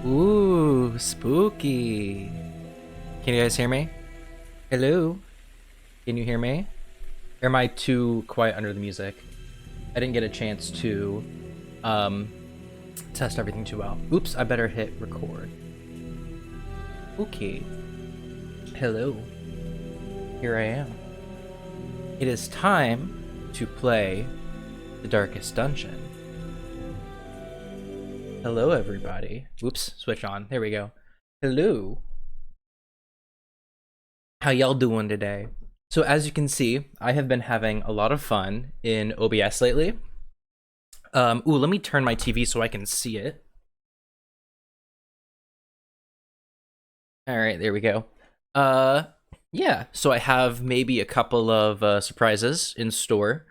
Ooh, spooky. Can you guys hear me? Hello? Can you hear me? Or am I too quiet under the music? I didn't get a chance to test everything too well. Oops, I better hit record. Okay. Hello. Here I am. It is time to play The Darkest Dungeon. Hello, everybody. Oops, switch on. There we go. Hello. How y'all doing today? So as you can see, I have been having a lot of fun in OBS lately. Ooh, let me turn my TV so I can see it. All right, there we go. Yeah, so I have maybe a couple of surprises in store.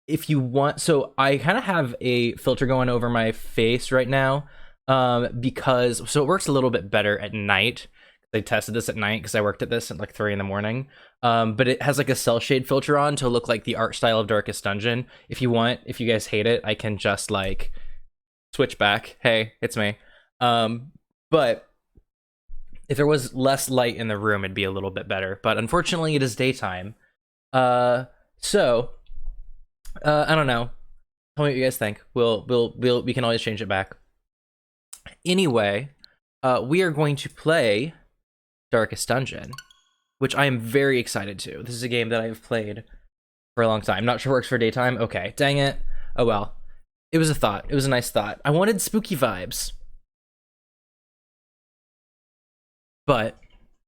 If you want, so I kind of have a filter going over my face right now, because so it works a little bit better at night. I tested this at night because I worked at this at like 3 in the morning. But it has like a cell shade filter on to look like the art style of Darkest Dungeon. If you want, if you guys hate it, I can just like switch back. Hey, it's me. But if there was less light in the room, it'd be a little bit better. But unfortunately, it is daytime. I don't know. Tell me what you guys think. We can always change it back. Anyway, we are going to play Darkest Dungeon, which I am very excited to. This is a game that I have played for a long time. Not sure works for daytime. Okay, dang it. Oh well. It was a thought. It was a nice thought. I wanted spooky vibes. But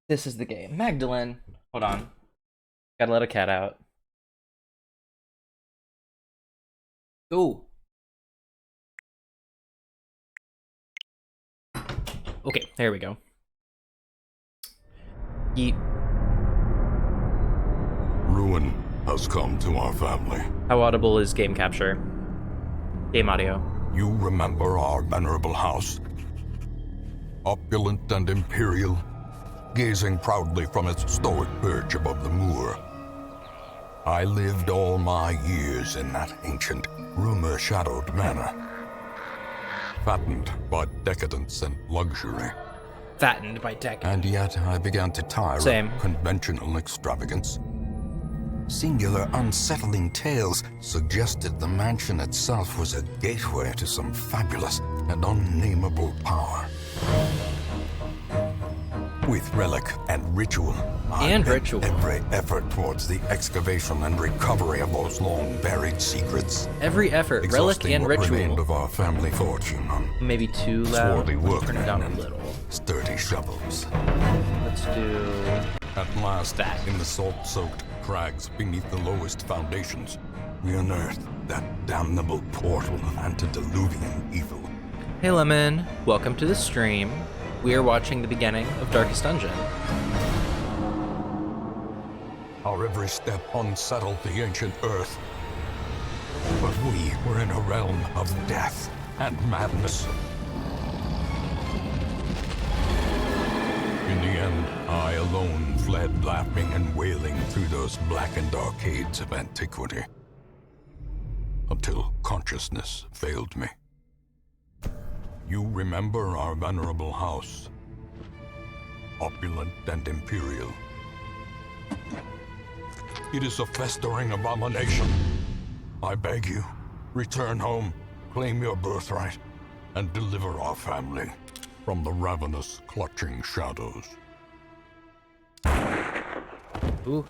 this is the game. Magdalene. Hold on. Gotta let a cat out. Ooh. Okay, there we go. Yeet. Ruin has come to our family. How audible is game capture? Game audio. You remember our venerable house? Opulent and imperial, gazing proudly from its stoic perch above the moor. I lived all my years in that ancient, rumor-shadowed manor. Fattened by decadence and luxury. Fattened by decadence. And yet I began to tire of conventional extravagance. Singular, unsettling tales suggested the mansion itself was a gateway to some fabulous and unnameable power. With relic and ritual, I bent every effort towards the excavation and recovery of those long-buried secrets. Every effort, relic and what ritual. Remained of our family fortune on Maybe too loud. swarthy Turn it down a little. sturdy shovels. Let's do At last, that. in the salt-soaked crags beneath the lowest foundations, we unearthed that damnable portal antediluvian evil. Hey Lemon, welcome to the stream. We are watching the beginning of Darkest Dungeon. Our every step unsettled the ancient earth. But we were in a realm of death and madness. In the end, I alone fled laughing and wailing through those blackened arcades of antiquity. Until consciousness failed me. You remember our venerable house. Opulent and imperial. It is a festering abomination. I beg you, return home, claim your birthright, and deliver our family from the ravenous, clutching shadows Ooh,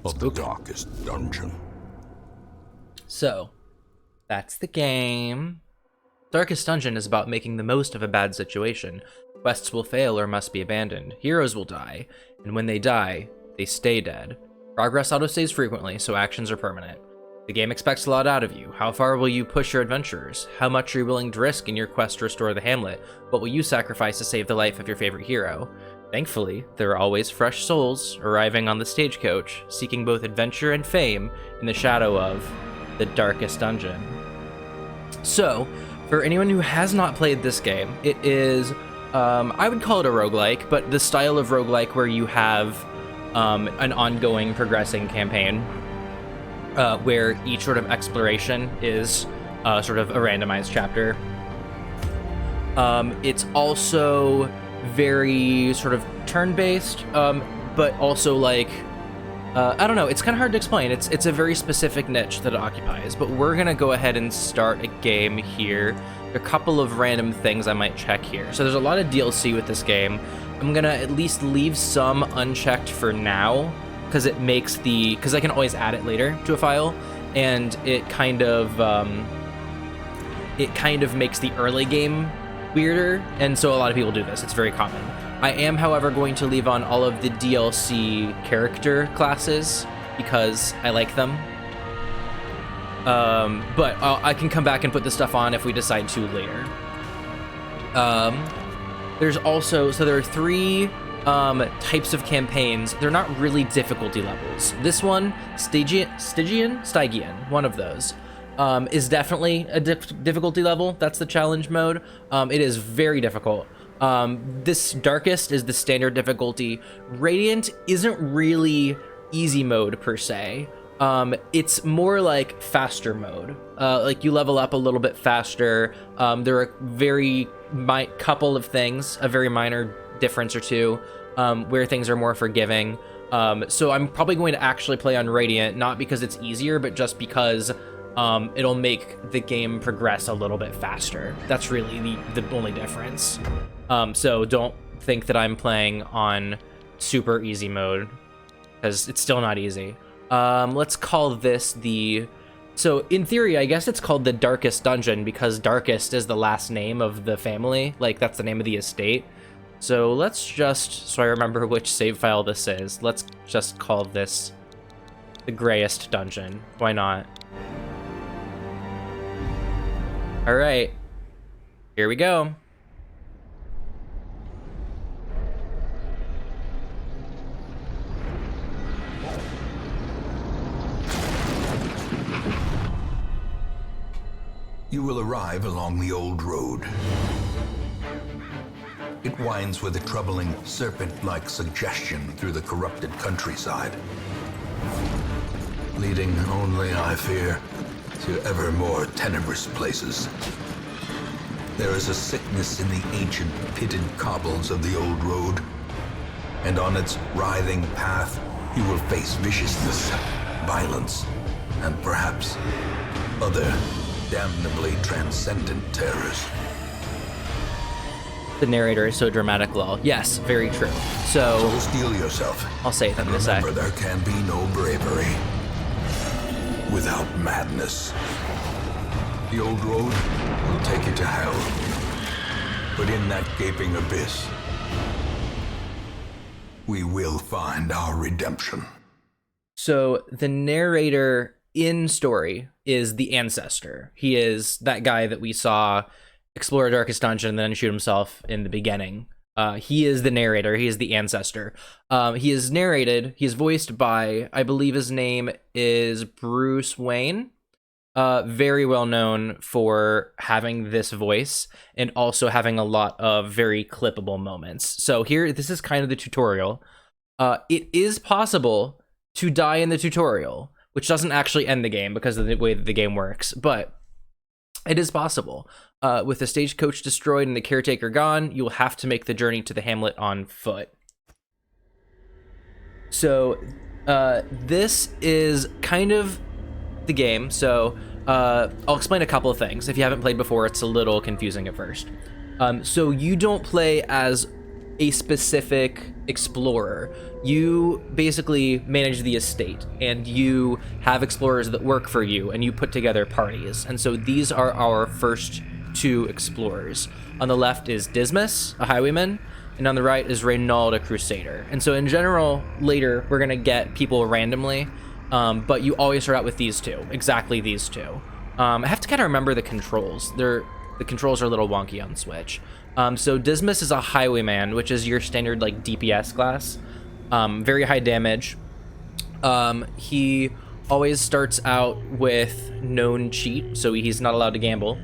of the darkest dungeon. so that's the game. Darkest Dungeon is about making the most of a bad situation. Quests will fail or must be abandoned. Heroes will die, and when they die, they stay dead. Progress autosaves frequently, so actions are permanent. The game expects a lot out of you. How far will you push your adventurers? How much are you willing to risk in your quest to restore the hamlet? What will you sacrifice to save the life of your favorite hero? Thankfully, there are always fresh souls arriving on the stagecoach, seeking both adventure and fame in the shadow of the Darkest Dungeon. So, for anyone who has not played this game, it is, I would call it a roguelike, but the style of roguelike where you have an ongoing, progressing campaign, where each sort of exploration is sort of a randomized chapter. It's also very sort of turn-based, but also like, I don't know, it's kind of hard to explain. It's a very specific niche that it occupies, but we're gonna go ahead and start a game here. There are a couple of random things I might check here. So there's a lot of DLC with this game. I'm gonna at least leave some unchecked for now, because it makes because I can always add it later to a file, and it kind of makes the early game weirder, and so a lot of people do this. It's very common. I am, however, going to leave on all of the DLC character classes because I like them. But I can come back and put this stuff on if we decide to later. There's also, so there are 3 types of campaigns. They're not really difficulty levels. This one, Stygian, one of those, is definitely a difficulty level. That's the challenge mode. It is very difficult. This Darkest is the standard difficulty. Radiant isn't really easy mode per se. It's more like faster mode. Like you level up a little bit faster. There are couple of things, a very minor difference or two, where things are more forgiving. So I'm probably going to actually play on Radiant, not because it's easier, but just because it'll make the game progress a little bit faster. That's really the only difference. So don't think that I'm playing on super easy mode, because it's still not easy. Let's call this so in theory, I guess it's called the Darkest Dungeon because Darkest is the last name of the family. Like, that's the name of the estate. So let's so I remember which save file this is, let's just call this the Grayest Dungeon. Why not? All right, here we go. You will arrive along the old road. It winds with a troubling serpent-like suggestion through the corrupted countryside, leading only, I fear, to ever more tenebrous places. There is a sickness in the ancient pitted cobbles of the old road, and on its writhing path you will face viciousness, violence, and perhaps other damnably transcendent terrors. The narrator is so dramatic, lol. Yes, very true. So steel yourself. I'll say it in a sec. Remember, there can be no bravery without madness. The old road will take you to hell, but in that gaping abyss, we will find our redemption. So the narrator in story is the ancestor. He is that guy that we saw explore Darkest Dungeon and then shoot himself in the beginning. He is the narrator. He is the ancestor. He is narrated. He's voiced by, I believe his name is Bruce Wayne. Very well known for having this voice and also having a lot of very clippable moments. So here, this is kind of the tutorial. It is possible to die in the tutorial, which doesn't actually end the game because of the way that the game works, but it is possible. With the stagecoach destroyed and the caretaker gone, you will have to make the journey to the hamlet on foot. So this is kind of the game. So I'll explain a couple of things. If you haven't played before, it's a little confusing at first. So you don't play as a specific explorer. You basically manage the estate, and you have explorers that work for you, and you put together parties. And so these are our first 2 explorers. On the left is Dismas, a highwayman, and on the right is Reynauld, a crusader. And so in general, later, we're gonna get people randomly, but you always start out with these 2, exactly these 2. I have to kind of remember the controls. The controls are a little wonky on Switch. So Dismas is a highwayman, which is your standard like DPS class. Very high damage. He always starts out with known cheat, so he's not allowed to gamble.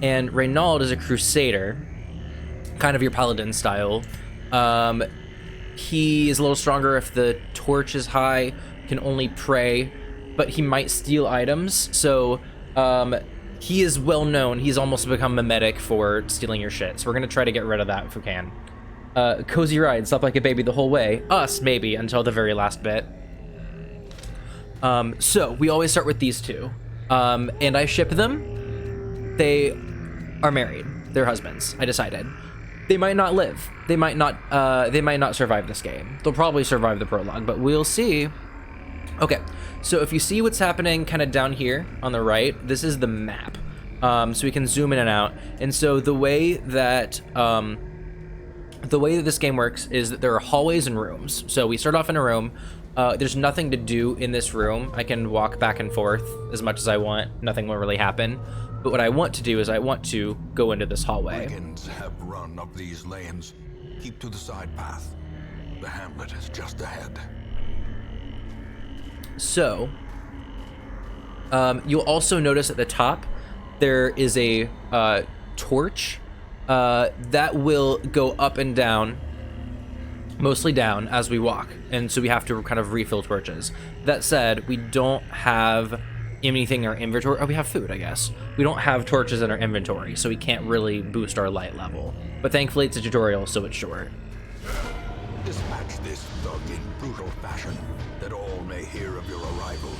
And Reynauld is a crusader, kind of your paladin style. He is a little stronger if the torch is high, can only pray, but he might steal items. So he is well known. He's almost become mimetic for stealing your shit. So we're gonna try to get rid of that if we can. Cozy ride, slept like a baby the whole way. Us, maybe, until the very last bit. So we always start with these two. And I ship them. They are married. They're husbands, I decided. They might not live. They might not survive this game. They'll probably survive the prologue, but we'll see. Okay, so if you see what's happening kind of down here on the right, this is the map. So we can zoom in and out. And so the way that this game works is that there are hallways and rooms. So we start off in a room. There's nothing to do in this room. I can walk back and forth as much as I want. Nothing will really happen. But what I want to do is I want to go into this hallway. Brigands have run up these lanes. Keep to the side path. The hamlet is just ahead. So, you'll also notice at the top, there is a torch that will go up and down, mostly down as we walk. And so we have to kind of refill torches. That said, we don't have anything in our inventory. Oh, we have food, I guess. We don't have torches in our inventory, so we can't really boost our light level. But thankfully it's a tutorial, so it's short. Dispatch this thug in brutal fashion, that all may hear of your arrival.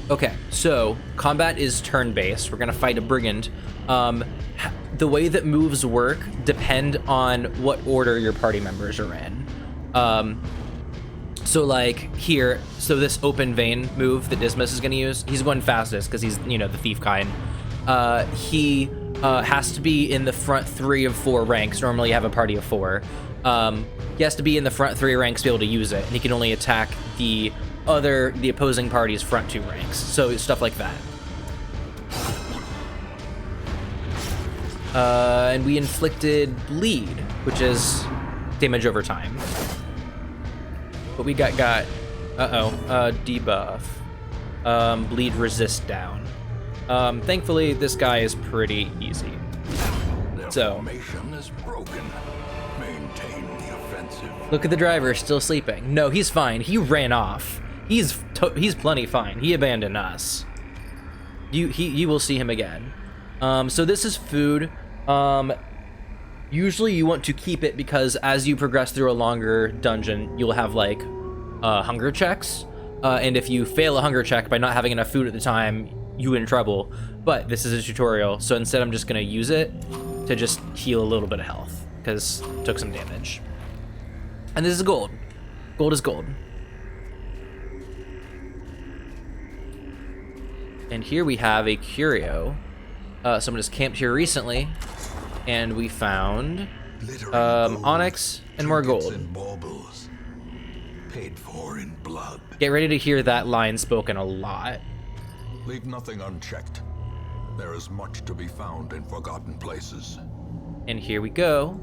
Okay, so combat is turn-based. We're gonna fight a brigand. The way that moves work depend on what order your party members are in. So like here, so this open vein move that Dismas is gonna use, he's going fastest because he's, you know, the thief kind. He has to be in the front 3 of 4 ranks. Normally you have a party of 4. He has to be in the front 3 ranks to be able to use it, and he can only attack the opposing party's front 2 ranks. So stuff like that. And we inflicted bleed, which is damage over time. But we got debuff. Bleed resist down. Thankfully, this guy is pretty easy. So, Formation is broken. Maintain the offensive. Look at the driver, still sleeping. No, he's fine. He ran off. He's plenty fine. He abandoned us. You will see him again. So this is food. Usually you want to keep it because as you progress through a longer dungeon, you'll have like hunger checks. And if you fail a hunger check by not having enough food at the time, you're in trouble. But this is a tutorial, so instead I'm just gonna use it to just heal a little bit of health because it took some damage. And this is gold. Gold is gold. And here we have a curio. Someone just camped here recently, and we found onyx and more gold. And baubles, paid for in blood. Get ready to hear that line spoken a lot. Leave nothing unchecked. There is much to be found in forgotten places. And here we go.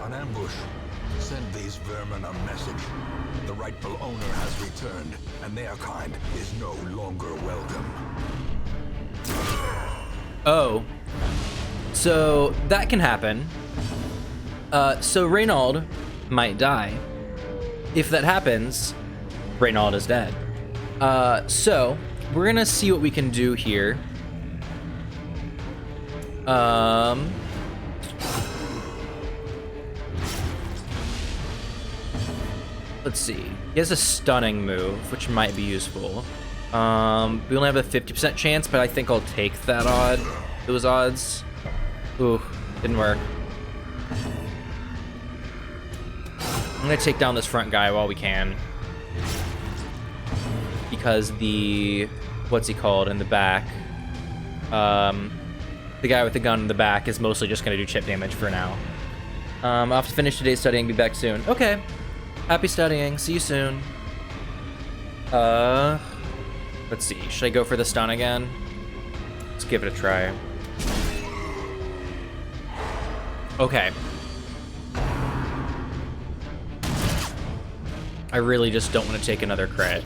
An ambush. Send these vermin a message. The rightful owner has returned, and their kind is no longer welcome. Oh. So that can happen. So Reynauld might die. If that happens, Reynauld is dead. So we're gonna see what we can do here. Let's see. He has a stunning move, which might be useful. We only have a 50% chance, but I think I'll take that those odds. Ooh, didn't work. I'm gonna take down this front guy while we can. Because what's he called in the back? The guy with the gun in the back is mostly just gonna do chip damage for now. I'll have to finish today's studying and be back soon. Okay. Happy studying. See you soon. Let's see. Should I go for the stun again? Let's give it a try. Okay. I really just don't want to take another crit.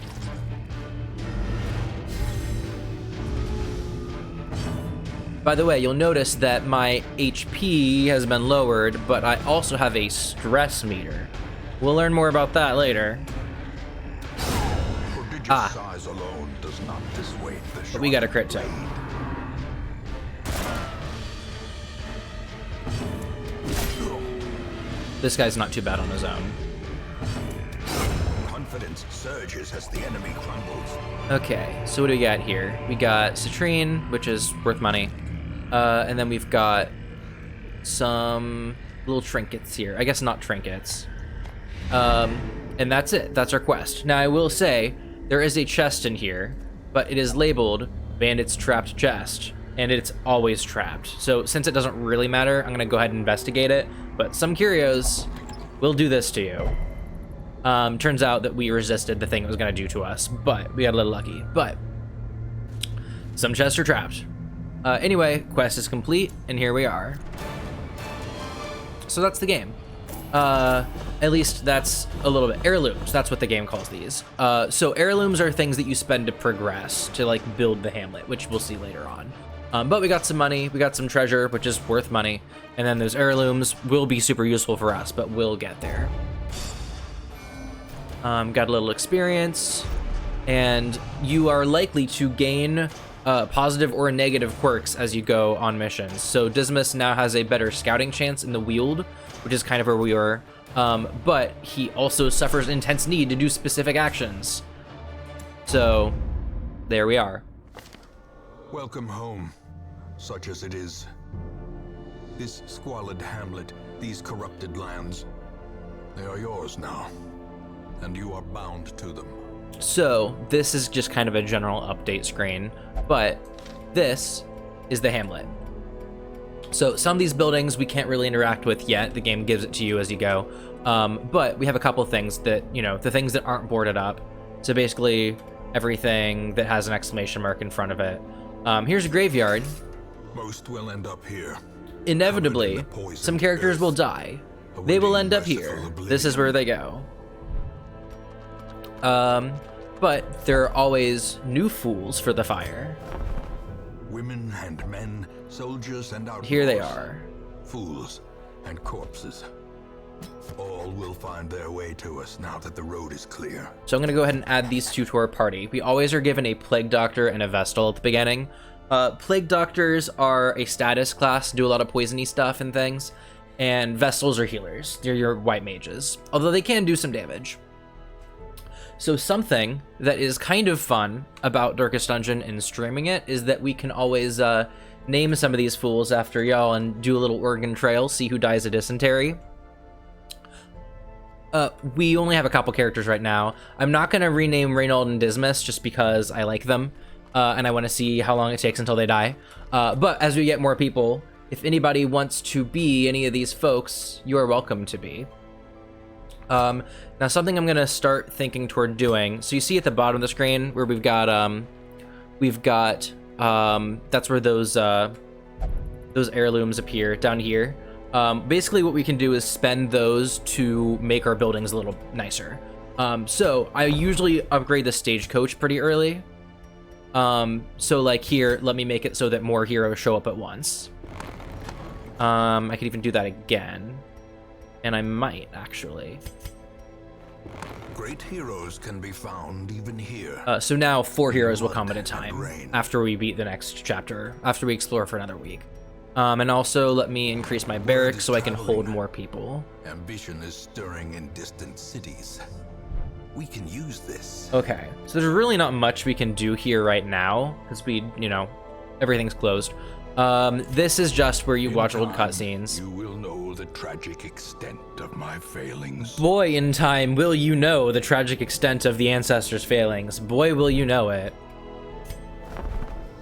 By the way, you'll notice that my HP has been lowered, but I also have a stress meter. We'll learn more about that later. size alone does not dissuade the But we got a crit too. This guy's not too bad on his own. Confidence surges as the enemy crumbles. Okay, so what do we got here? We got citrine, which is worth money. And then we've got some little trinkets here. I guess not trinkets. And that's it. That's our quest. Now, I will say, there is a chest in here, but it is labeled Bandit's Trapped Chest, and it's always trapped. So since it doesn't really matter, I'm going to go ahead and investigate it. But some curios will do this to you. Turns out that we resisted the thing it was going to do to us, but we got a little lucky. But some chests are trapped. Anyway, quest is complete, and here we are. So that's the game. At least that's a little bit. Heirlooms, that's what the game calls these. So heirlooms are things that you spend to progress, to like build the hamlet, which we'll see later on. But we got some money, we got some treasure, which is worth money. And then those heirlooms will be super useful for us, but we'll get there. Got a little experience, and you are likely to gain positive or negative quirks as you go on missions. So Dismas now has a better scouting chance in the Weald, which is kind of where we were, but he also suffers intense need to do specific actions. So there we are. Welcome home, such as it is. This squalid hamlet, these corrupted lands, they are yours now, and you are bound to them. So this is just kind of a general update screen, but this is the hamlet. So some of these buildings we can't really interact with yet. The game gives it to you as you go. But we have a couple things that, you know, the things that aren't boarded up. So basically everything that has an exclamation mark in front of it. Here's a graveyard. Most will end up here. Inevitably, some characters will die. They will end up here. This is where they go. But there are always new fools for the fire. Women and men, soldiers and outlaws. Here they are. Fools and corpses. All will find their way to us now that the road is clear. So I'm going to go ahead and add these two to our party. We always are given a Plague Doctor and a Vestal at the beginning. Plague Doctors are a status class, do a lot of poisony stuff and things. And Vestals are healers. They're your white mages. Although they can do some damage. So something that is kind of fun about Darkest Dungeon and streaming it is that we can always name some of these fools after y'all and do a little Oregon Trail, see who dies of dysentery. We only have a couple characters right now. I'm not going to rename Reynauld and Dismas just because I like them, and I want to see how long it takes until they die. But as we get more people, if anybody wants to be any of these folks, you are welcome to be. Now something I'm going to start thinking toward doing, so you see at the bottom of the screen where we've got that's where those heirlooms appear down here. Basically what we can do is spend those to make our buildings a little nicer. So I usually upgrade the stagecoach pretty early. So like here, let me make it so that more heroes show up at once. I could even do that again. And I might, actually. Great heroes can be found even here. So now 4 heroes will come at a time after we beat the next chapter, after we explore for another week. And also let me increase my barracks so I can hold more people. Ambition is stirring in distant cities. We can use this. Okay, so there's really not much we can do here right now, because everything's closed. This is just where you watch old cutscenes. You will know the tragic extent of my failings. Boy, in time, will you know the tragic extent of the ancestors' failings. Boy, will you know it.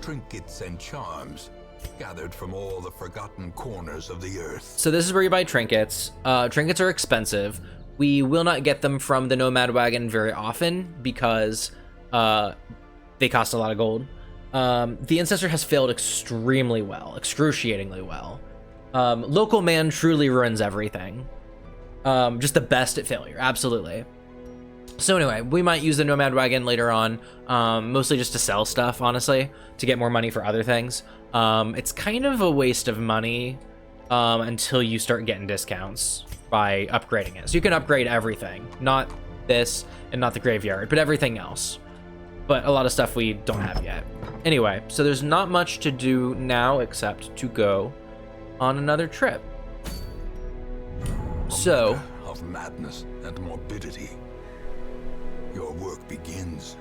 Trinkets and charms, gathered from all the forgotten corners of the earth. So this is where you buy trinkets. Trinkets are expensive. We will not get them from the Nomad Wagon very often because they cost a lot of gold. The Ancestor has failed extremely well, excruciatingly well. Local Man truly ruins everything. Just the best at failure, absolutely. So anyway, we might use the Nomad Wagon later on, mostly just to sell stuff, honestly, to get more money for other things. It's kind of a waste of money until you start getting discounts by upgrading it. So you can upgrade everything, not this and not the graveyard, but everything else. but a lot of stuff we don't have yet. Anyway, so there's not much to do now except to go on another trip. So, of madness and morbidity, your work begins.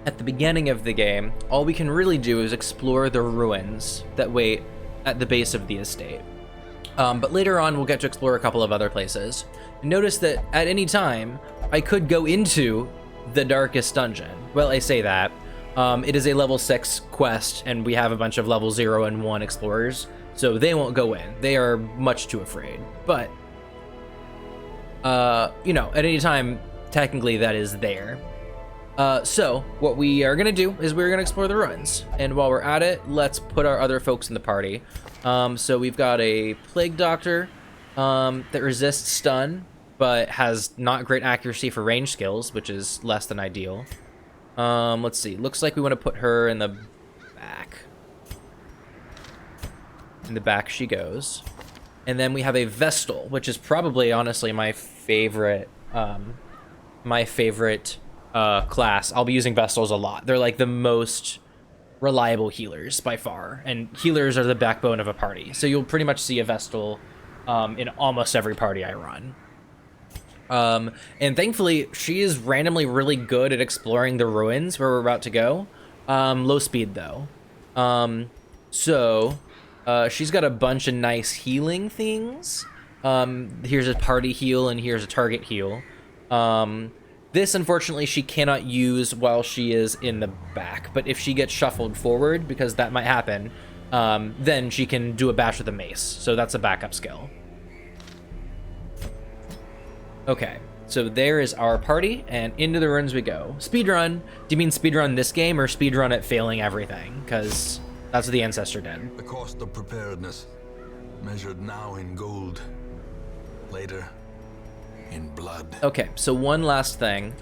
At the beginning of the game, all we can really do is explore the ruins that wait at the base of the estate. But later on, we'll get to explore a couple of other places. Notice that at any time, I could go into the darkest dungeon. Well, I say that. It is a level 6 quest, and we have a bunch of level 0 and 1 explorers, so they won't go in. They are much too afraid. But, you know, at any time, technically that is there. So what we are gonna do is we're gonna explore the ruins, and while we're at it, let's put our other folks in the party. So we've got a plague doctor that resists stun, but has not great accuracy for range skills, which is less than ideal. Let's see. Looks like we want to put her in the back. In the back she goes. And then we have a Vestal, which is probably, honestly, my favorite class. I'll be using Vestals a lot. They're like the most reliable healers by far, and healers are the backbone of a party. So you'll pretty much see a Vestal in almost every party I run. And thankfully, she is randomly really good at exploring the ruins where we're about to go. Low speed, though. She's got a bunch of nice healing things. Here's a party heal, and here's a target heal. This, unfortunately, she cannot use while she is in the back. But if she gets shuffled forward, because that might happen, then she can do a bash with a mace. So that's a backup skill. Okay, so there is our party, and into the ruins we go. Speedrun. Do you mean speedrun this game, or speedrun at failing everything? Because that's what the Ancestor did. The cost of preparedness, measured now in gold, later in blood. Okay, so one last thing.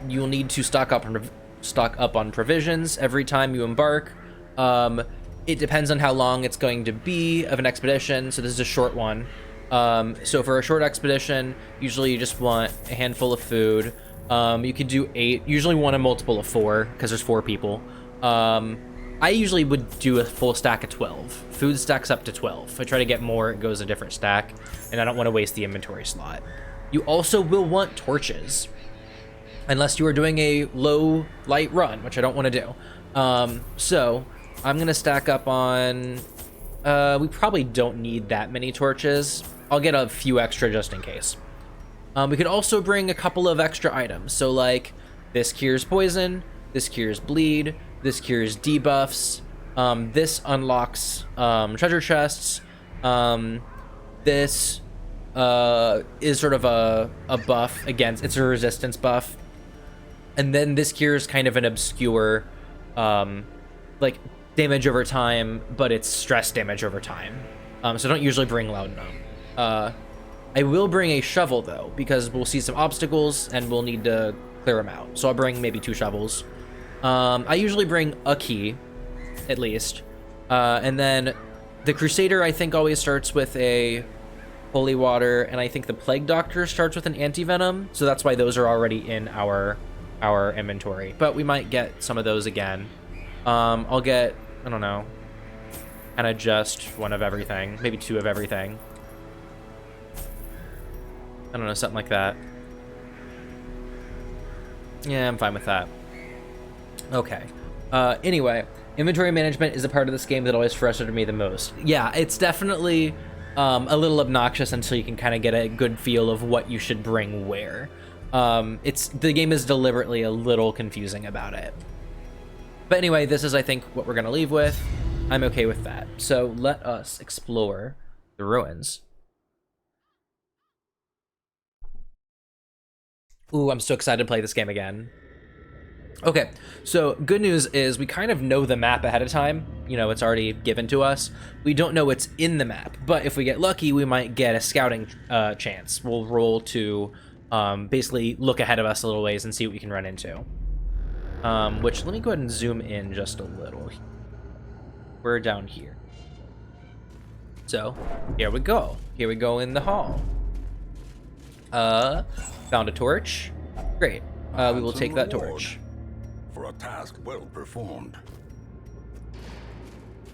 You'll need to stock up on provisions every time you embark. It depends on how long it's going to be of an expedition, so this is a short one. So for a short expedition, usually you just want a handful of food. You could do 8, usually want a multiple of 4, because there's 4 people. I usually would do a full stack of 12. Food stacks up to 12. If I try to get more, it goes a different stack, and I don't want to waste the inventory slot. You also will want torches, unless you are doing a low light run, which I don't want to do. So I'm going to stack up on... we probably don't need that many torches. I'll get a few extra just in case. We could also bring a couple of extra items. So like, this cures poison, this cures bleed, this cures debuffs, this unlocks treasure chests, this is sort of a buff against, it's a resistance buff. And then this cures kind of an obscure, like, damage over time, but it's stress damage over time. So don't usually bring Laudanum. I will bring a shovel, though, because we'll see some obstacles, and we'll need to clear them out. So I'll bring maybe 2 shovels. I usually bring a key, at least. And then the Crusader, I think, always starts with a holy water, and I think the Plague Doctor starts with an anti-venom, so that's why those are already in our inventory. But we might get some of those again. I'll get, I don't know, kind of just 1 of everything, maybe 2 of everything. I don't know, something like that. Yeah, I'm fine with that. Okay. Anyway, inventory management is a part of this game that always frustrated me the most. Yeah, it's definitely a little obnoxious until you can kind of get a good feel of what you should bring where. The game is deliberately a little confusing about it. But anyway, this is, I think, what we're going to leave with. I'm okay with that. So let us explore the ruins. Ooh, I'm so excited to play this game again. Okay, so good news is we kind of know the map ahead of time. You know, it's already given to us. We don't know what's in the map, but if we get lucky, we might get a scouting chance. We'll roll to basically look ahead of us a little ways and see what we can run into. Which, let me go ahead and zoom in just a little. We're down here. So, here we go. Here we go in the hall. Found a torch. Great. we will take that Reward torch. for a task well performed.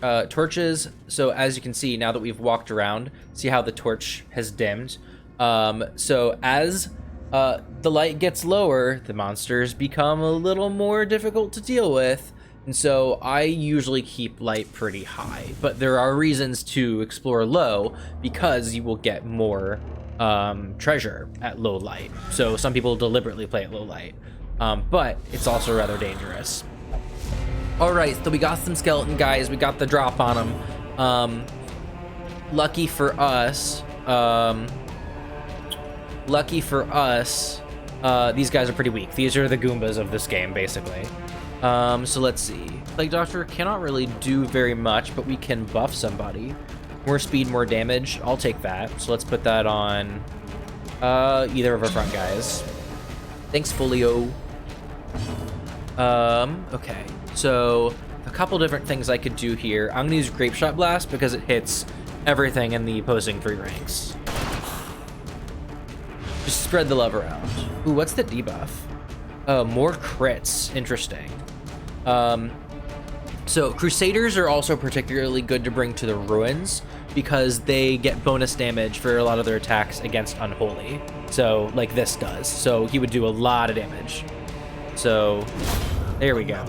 Torches, so as you can see, now that we've walked around, see how the torch has dimmed. So as the light gets lower, the monsters become a little more difficult to deal with. And so I usually keep light pretty high, but there are reasons to explore low because you will get more treasure at low light. So some people deliberately play at low light, but it's also rather dangerous. All right, so we got some skeleton guys. We got the drop on them. Lucky for us, these guys are pretty weak. These are the Goombas of this game, basically. So let's see. Plague Doctor cannot really do very much, but we can buff somebody. More speed, more damage. I'll take that. So let's put that on either of our front guys. Thanks, Folio. Okay. So a couple different things I could do here. I'm gonna use Grape Shot Blast because it hits everything in the opposing 3 ranks. Just spread the love around. Ooh, what's the debuff? More crits. Interesting. So Crusaders are also particularly good to bring to the Ruins because they get bonus damage for a lot of their attacks against Unholy. So, like this does. So he would do a lot of damage. So, there we go.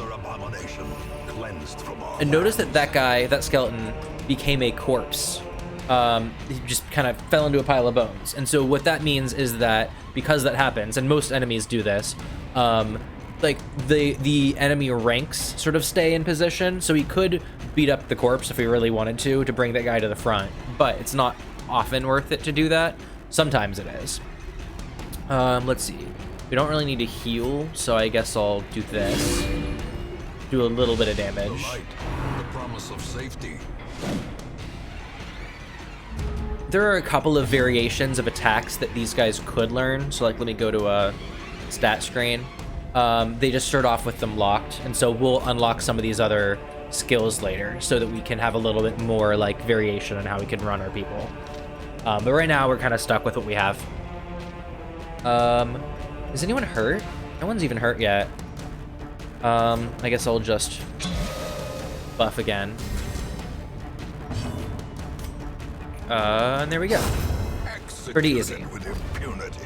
And notice that that guy, that skeleton, became a corpse. He just kind of fell into a pile of bones. And so what that means is that because that happens, and most enemies do this, like the enemy ranks sort of stay in position. So he could beat up the corpse if he really wanted to bring that guy to the front, but it's not often worth it to do that. Sometimes it is. Let's see. We don't really need to heal, so I guess I'll do this. Do a little bit of damage. The light, the promise of safety. There are a couple of variations of attacks that these guys could learn. So like, let me go to a stat screen. They just start off with them locked. And so we'll unlock some of these other skills later so that we can have a little bit more like variation on how we can run our people. But right now we're kind of stuck with what we have. Is anyone hurt? No one's even hurt yet. I guess I'll just buff again. And there we go. Pretty easy.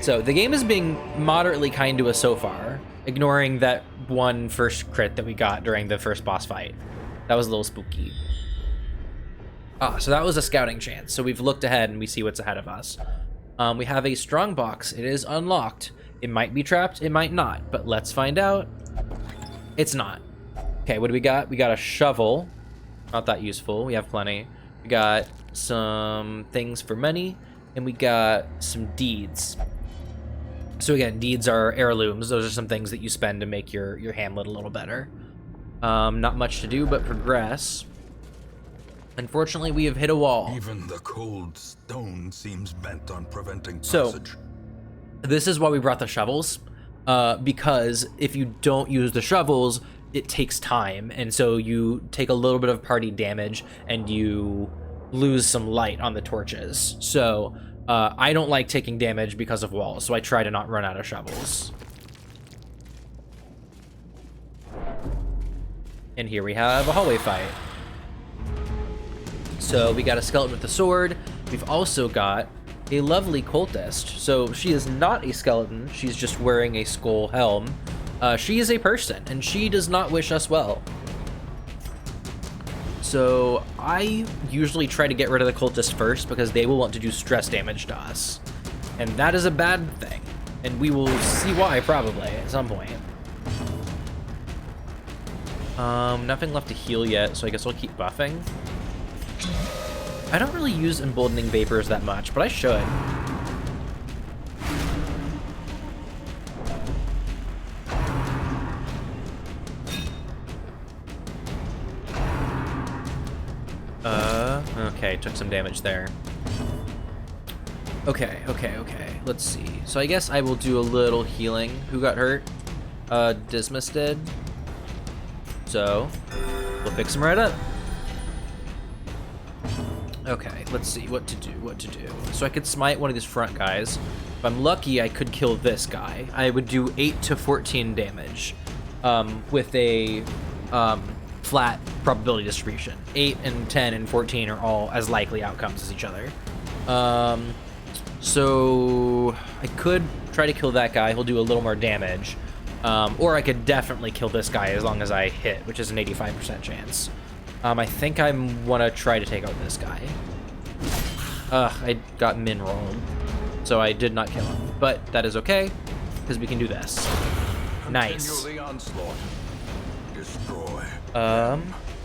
So the game is being moderately kind to us so far, ignoring that one first crit that we got during the first boss fight. That was a little spooky. So that was a scouting chance. So we've looked ahead and we see what's ahead of us. We have a strong box. It is unlocked. It might be trapped, it might not, but let's find out. It's not. Okay, what do we got? We got a shovel. Not that useful. We have plenty. We got some things for money, and we got some deeds. So again, deeds are heirlooms. Those are some things that you spend to make your hamlet a little better. Not much to do but progress. Unfortunately, we have hit a wall. Even the cold stone seems bent on preventing passage. So, this is why we brought the shovels, because if you don't use the shovels, it takes time, and so you take a little bit of party damage, and you lose some light on the torches. So, I don't like taking damage because of walls, so I try to not run out of shovels. And here we have a hallway fight. So we got a skeleton with a sword. We've also got a lovely cultist. So she is not a skeleton. She's just wearing a skull helm. She is a person, and she does not wish us well. So I usually try to get rid of the cultist first because they will want to do stress damage to us. And that is a bad thing. And we will see why probably at some point. Nothing left to heal yet, so I guess I'll keep buffing. I don't really use emboldening vapors that much, but I should. Okay, took some damage there. Okay. Let's see. So I guess I will do a little healing. Who got hurt? Dismas did. So, we'll fix him right up. Okay, let's see what to do. So I could smite one of these front guys. If I'm lucky, I could kill this guy. I would do 8 to 14 damage with a flat probability distribution. 8 and 10 and 14 are all as likely outcomes as each other. So I could try to kill that guy. He'll do a little more damage. Or I could definitely kill this guy as long as I hit, which is an 85% chance. I think I want to try to take out this guy. I got min-rolled, so I did not kill him. But that is okay, because we can do this. Nice. Destroy.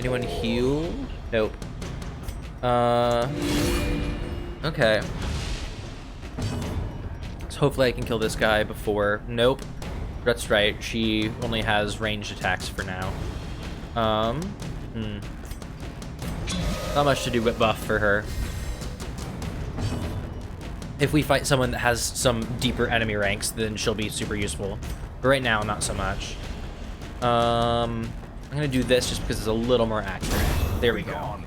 Anyone heal? Nope. Okay. So hopefully I can kill this guy before... Nope. That's right, she only has ranged attacks for now. Not much to do but buff for her. If we fight someone that has some deeper enemy ranks, then she'll be super useful. But right now, not so much. I'm gonna do this just because it's a little more accurate. There we go.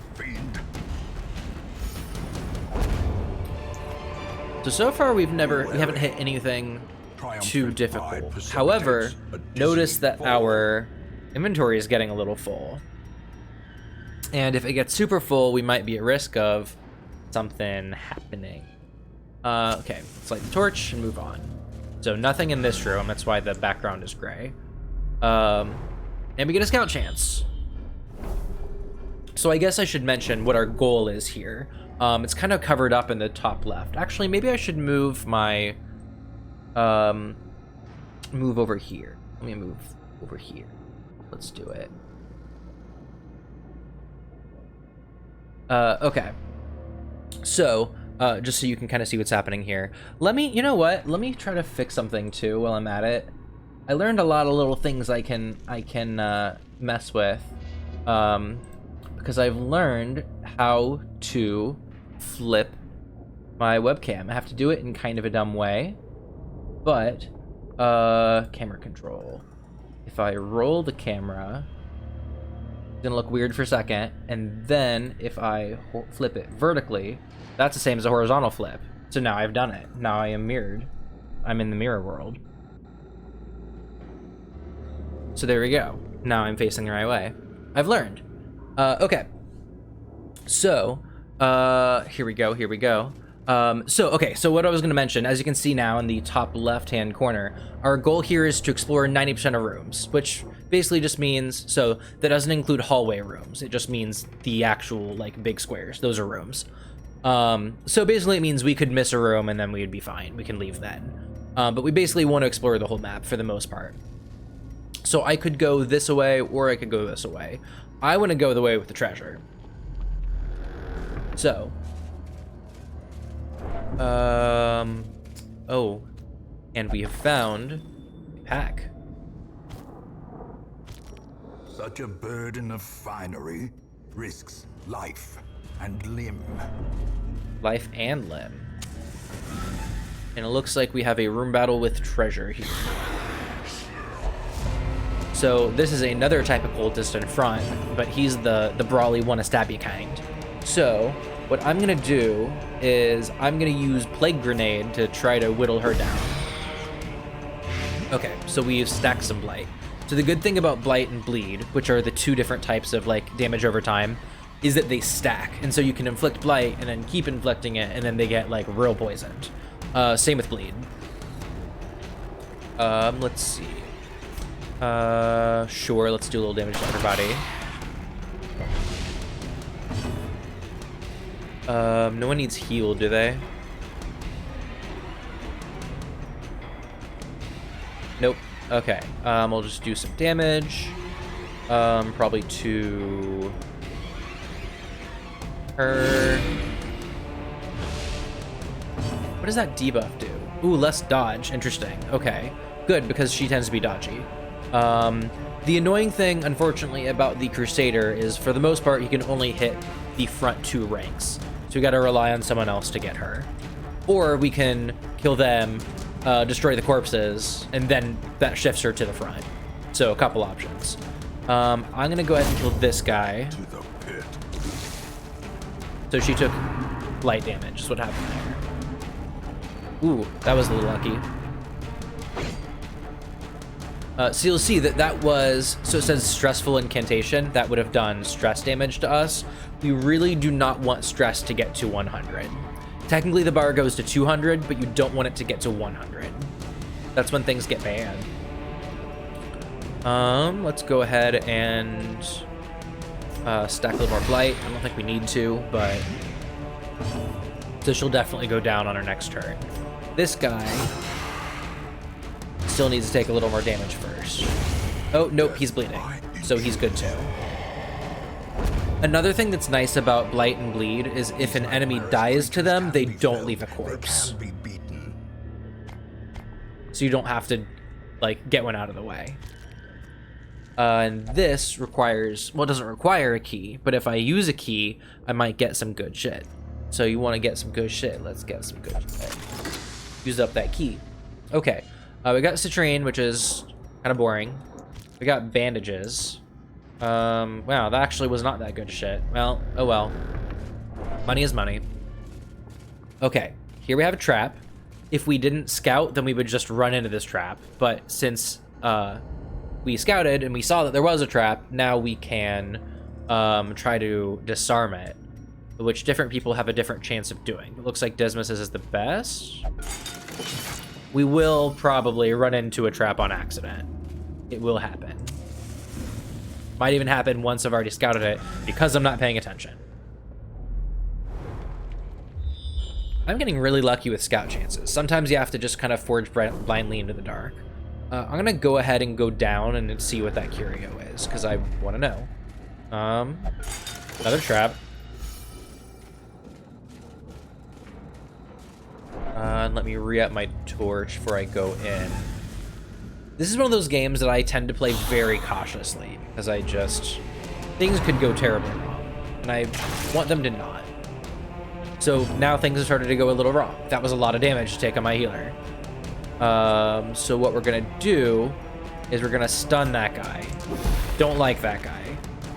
So far we haven't hit anything too difficult. However, notice that our inventory is getting a little full. And if it gets super full, we might be at risk of something happening. Okay, let's light the torch and move on. So nothing in this room, that's why the background is gray. And we get a scout chance. So I guess I should mention what our goal is here. It's kind of covered up in the top left. Actually, maybe I should move my... move over here. Let me move over here. Let's do it. Okay. So, just so you can kind of see what's happening here. You know what? Let me try to fix something too while I'm at it. I learned a lot of little things I can mess with. Because I've learned how to flip my webcam. I have to do it in kind of a dumb way. But, camera control. If I roll the camera, it's gonna look weird for a second, and then if I flip it vertically, that's the same as a horizontal flip. So now I've done it. Now I am mirrored. I'm in the mirror world. So there we go. Now I'm facing the right way. I've learned. Okay. So, here we go. So what I was going to mention, as you can see now in the top left-hand corner, our goal here is to explore 90% of rooms, which basically just means, so that doesn't include hallway rooms. It just means the actual, like, big squares. Those are rooms. So basically it means we could miss a room and then we'd be fine. We can leave then. But we basically want to explore the whole map for the most part. So I could go this way or I could go this way. I want to go the way with the treasure. So... oh, and we have found a pack. Such a burden of finery risks life and limb. Life and limb. And it looks like we have a room battle with treasure here. So this is another type of cultist in front, but he's the brawly wanna-stab-you kind. So what I'm gonna do is I'm gonna use Plague Grenade to try to whittle her down. Okay, so we've stacked some Blight. So the good thing about Blight and Bleed, which are the two different types of like damage over time, is that they stack. And so you can inflict Blight and then keep inflicting it, and then they get like real poisoned. Same with Bleed. Let's see. Sure, let's do a little damage to everybody. No one needs heal, do they? Nope. Okay. I'll just do some damage. Probably to her. What does that debuff do? Ooh, less dodge. Interesting. Okay. Good, because she tends to be dodgy. The annoying thing, unfortunately, about the Crusader is, for the most part, he can only hit the front two ranks. So we gotta rely on someone else to get her. Or we can kill them, destroy the corpses, and then that shifts her to the front. So a couple options. I'm gonna go ahead and kill this guy. So she took light damage, is what happened there. Ooh, that was a little lucky. So you'll see that was, so it says stressful incantation. That would have done stress damage to us. We really do not want stress to get to 100. Technically the bar goes to 200, but you don't want it to get to 100. That's when things get bad. Let's go ahead and stack a little more blight. I don't think we need to, but so she'll definitely go down on her next turn. This guy still needs to take a little more damage first. Oh, nope, he's bleeding, so he's good too. Another thing that's nice about Blight and Bleed is if an enemy dies to them, they don't leave a corpse. So you don't have to, like, get one out of the way. And this requires, well, it doesn't require a key, but if I use a key, I might get some good shit. So you want to get some good shit. Let's get some good shit. Use up that key. Okay. We got citrine, which is kind of boring. We got bandages. Wow, that actually was not that good shit. Well, oh well. Money is money. Okay, here we have a trap. If we didn't scout, then we would just run into this trap. But since we scouted and we saw that there was a trap, now we can try to disarm it, which different people have a different chance of doing. It looks like Dismas is the best. We will probably run into a trap on accident. It will happen. Might even happen once I've already scouted it because I'm not paying attention. I'm getting really lucky with scout chances. Sometimes you have to just kind of forge blindly into the dark. I'm gonna go ahead and go down and see what that curio is because I want to know. Another trap. And let me re-up my torch before I go in. This is one of those games that I tend to play very cautiously because I just... things could go terribly wrong, and I want them to not. So now things have started to go a little wrong. That was a lot of damage to take on my healer. So what we're gonna do is we're gonna stun that guy. Don't like that guy.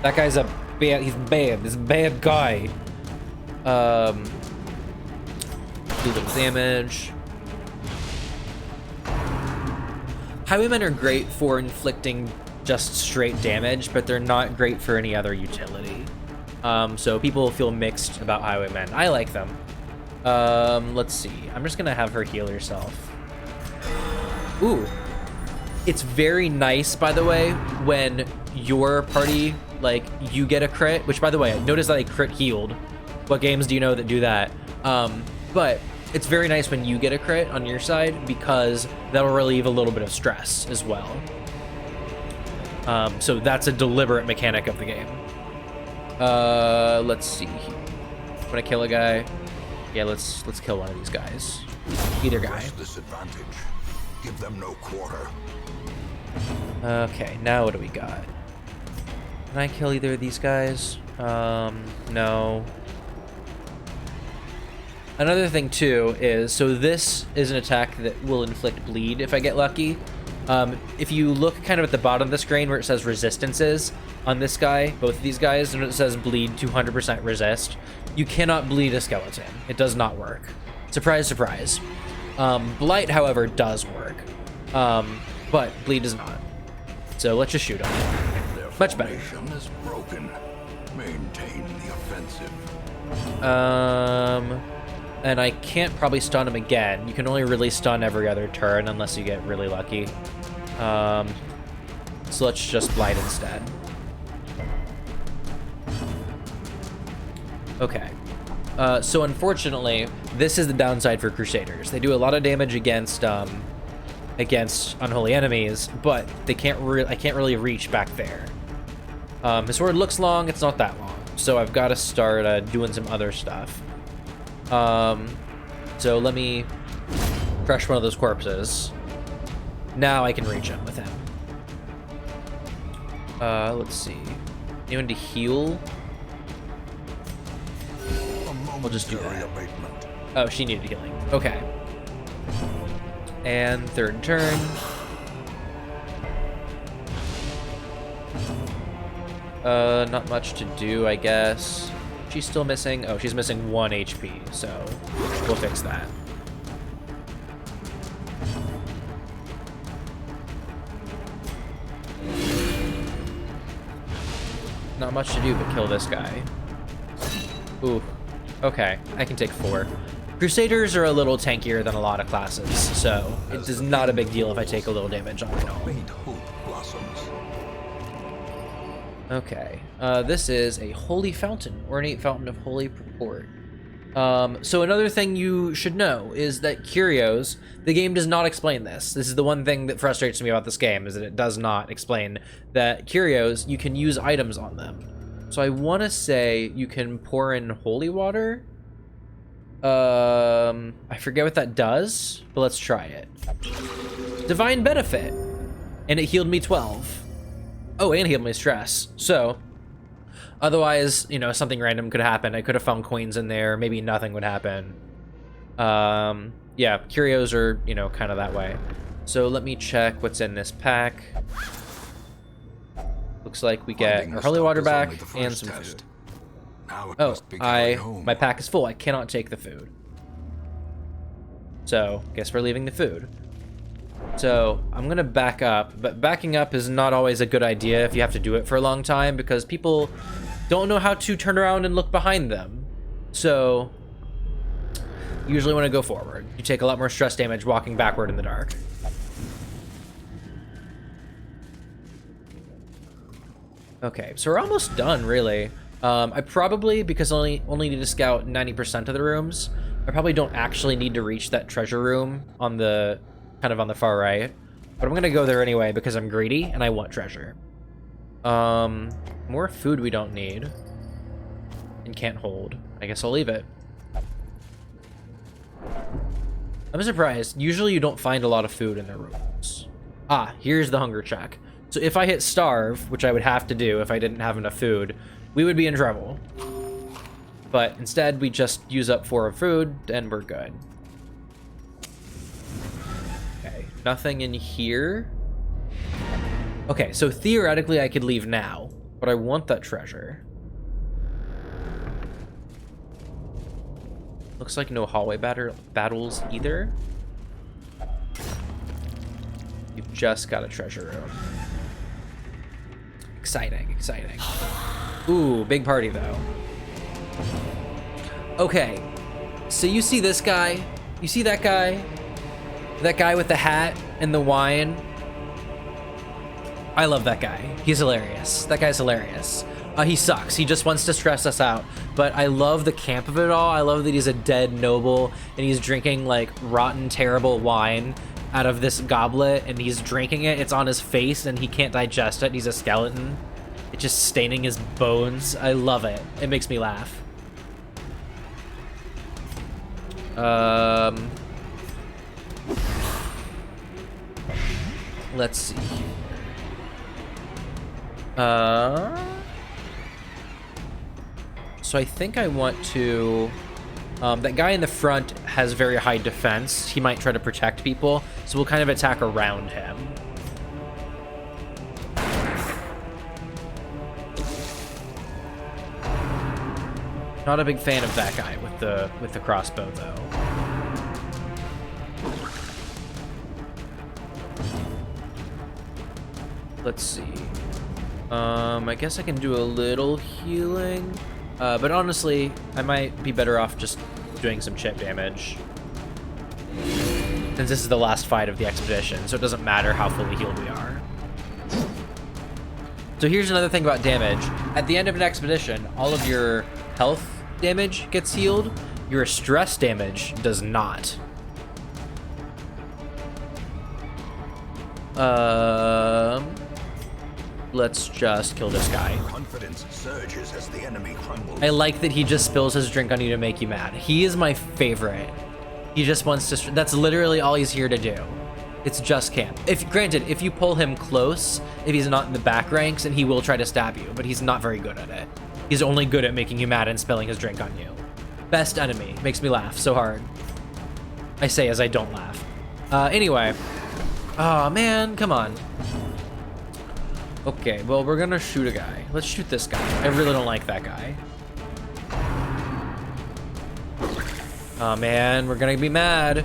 That guy's a bad... he's bad. He's a bad guy. Do little damage. Highwaymen are great for inflicting just straight damage, but they're not great for any other utility. So people feel mixed about Highwaymen. I like them. Let's see. I'm just gonna have her heal herself. Ooh. It's very nice, by the way, when your party, like, you get a crit, which, by the way, notice that I crit healed. What games do you know that do that? But it's very nice when you get a crit on your side because that'll relieve a little bit of stress as well. So that's a deliberate mechanic of the game. Let's see. When I kill a guy, yeah, let's kill one of these guys. Either guy. Disadvantage. Give them no quarter. Okay, now what do we got? Can I kill either of these guys? No. Another thing too is, so this is an attack that will inflict bleed if I get lucky. If you look kind of at the bottom of the screen where it says resistances on this guy, both of these guys, and it says bleed 200% resist, you cannot bleed a skeleton. It does not work. Surprise, surprise. Blight, however, does work, but bleed does not. So let's just shoot him. Much better. Is broken. Maintain the offensive. And I can't probably stun him again. You can only really stun every other turn unless you get really lucky. So let's just blight instead. Okay. So unfortunately, this is the downside for Crusaders. They do a lot of damage against unholy enemies, but they can't I can't really reach back there. His sword looks long, it's not that long. So I've got to start doing some other stuff. So let me crush one of those corpses. Now I can reach him with him. Let's see. Anyone to heal? We'll just do that. Oh, she needed healing. Okay. And third turn. Not much to do, I guess. She's still missing. Oh, she's missing 1 HP, so we'll fix that. Not much to do but kill this guy. Ooh, okay, I can take 4. Crusaders are a little tankier than a lot of classes, so it is not a big deal if I take a little damage on it all. Okay, this is a holy fountain, ornate fountain of holy purport. So another thing you should know is that curios, the game does not explain this. This is the one thing that frustrates me about this game, is that it does not explain that curios, you can use items on them. So I want to say you can pour in holy water. I forget what that does, but let's try it. Divine benefit, and it healed me 12. Oh, and healed me stress. So otherwise, you know, something random could happen. I could have found coins in there. Maybe nothing would happen. Yeah, curios are, you know, kind of that way. So let me check what's in this pack. Looks like we get our holy water back and some food. Oh, my pack is full. I cannot take the food. So, guess we're leaving the food. So, I'm gonna back up, but backing up is not always a good idea if you have to do it for a long time, because people don't know how to turn around and look behind them. So, you usually want to go forward. You take a lot more stress damage walking backward in the dark. Okay, so we're almost done, really. I probably, because I only need to scout 90% of the rooms, I probably don't actually need to reach that treasure room on the, kind of on the far right. But I'm gonna go there anyway because I'm greedy and I want treasure. More food we don't need. And can't hold. I guess I'll leave it. I'm surprised. Usually you don't find a lot of food in the rooms. Ah, here's the hunger check. So if I hit starve, which I would have to do if I didn't have enough food, we would be in trouble. But instead, we just use up 4 of food, and we're good. Okay, nothing in here. Okay, so theoretically, I could leave now, but I want that treasure. Looks like no hallway battles either. You've just got a treasure room. Exciting, exciting. Ooh, big party though. Okay, so you see this guy? You see that guy? That guy with the hat and the wine? I love that guy. He's hilarious. That guy's hilarious. He sucks. He just wants to stress us out. But I love the camp of it all. I love that he's a dead noble and he's drinking like rotten, terrible wine out of this goblet and he's drinking it. It's on his face and he can't digest it. He's a skeleton. It's just staining his bones. I love it. It makes me laugh. Let's see. So I think I want to... that guy in the front has very high defense. He might try to protect people, so we'll kind of attack around him. Not a big fan of that guy with the crossbow though. Let's see. I guess I can do a little healing, but honestly, I might be better off just doing some chip damage. Since this is the last fight of the expedition, so it doesn't matter how fully healed we are. So here's another thing about damage. At the end of an expedition, all of your health damage gets healed. Your stress damage does not. Let's just kill this guy. Confidence surges as the enemy crumbles. I like that he just spills his drink on you to make you mad. He is my favorite. He just wants to... That's literally all he's here to do. It's just camp. Granted, if you pull him close, if he's not in the back ranks, and he will try to stab you, but he's not very good at it. He's only good at making you mad and spilling his drink on you. Best enemy. Makes me laugh so hard. I say as I don't laugh. Anyway. Oh, man. Come on. Okay, well, we're gonna shoot a guy. Let's shoot this guy. I really don't like that guy. Oh man, we're gonna be mad.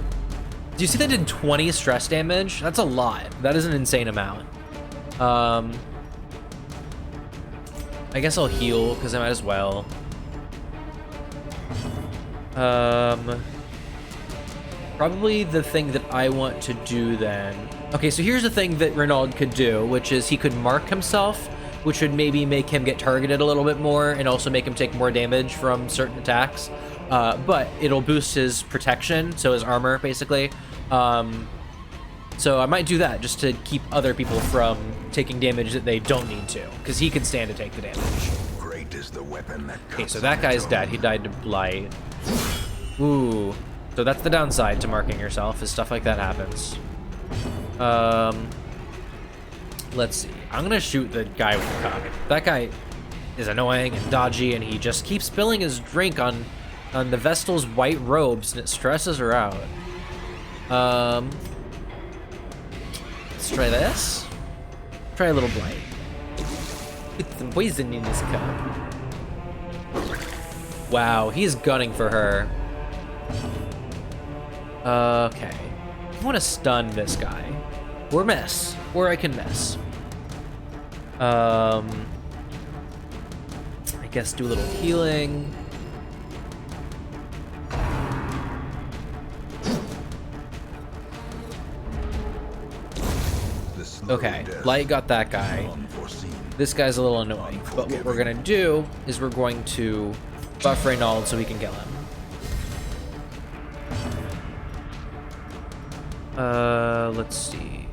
Do you see that did 20 stress damage? That's a lot. That is an insane amount. I guess I'll heal, because I might as well. Probably the thing that I want to do then. Okay, so here's the thing that Reynauld could do, which is he could mark himself, which would maybe make him get targeted a little bit more and also make him take more damage from certain attacks. But it'll boost his protection, so his armor, basically. So I might do that just to keep other people from taking damage that they don't need to, because he can stand to take the damage. Great is the weapon that Okay, so that guy's dead. He died to blight. Ooh. So that's the downside to marking yourself, is stuff like that happens. Let's see. I'm gonna shoot the guy with the cup. That guy is annoying and dodgy, and he just keeps spilling his drink on the Vestal's white robes, and it stresses her out. Let's try this. Try a little blight. Put some poison in this cup. Wow, he's gunning for her. Okay. I want to stun this guy. Or miss. Or I can miss. I guess do a little healing. Okay, Light got that guy. This guy's a little annoying, but what we're gonna do is we're going to buff Reynauld so we can kill him. Let's see.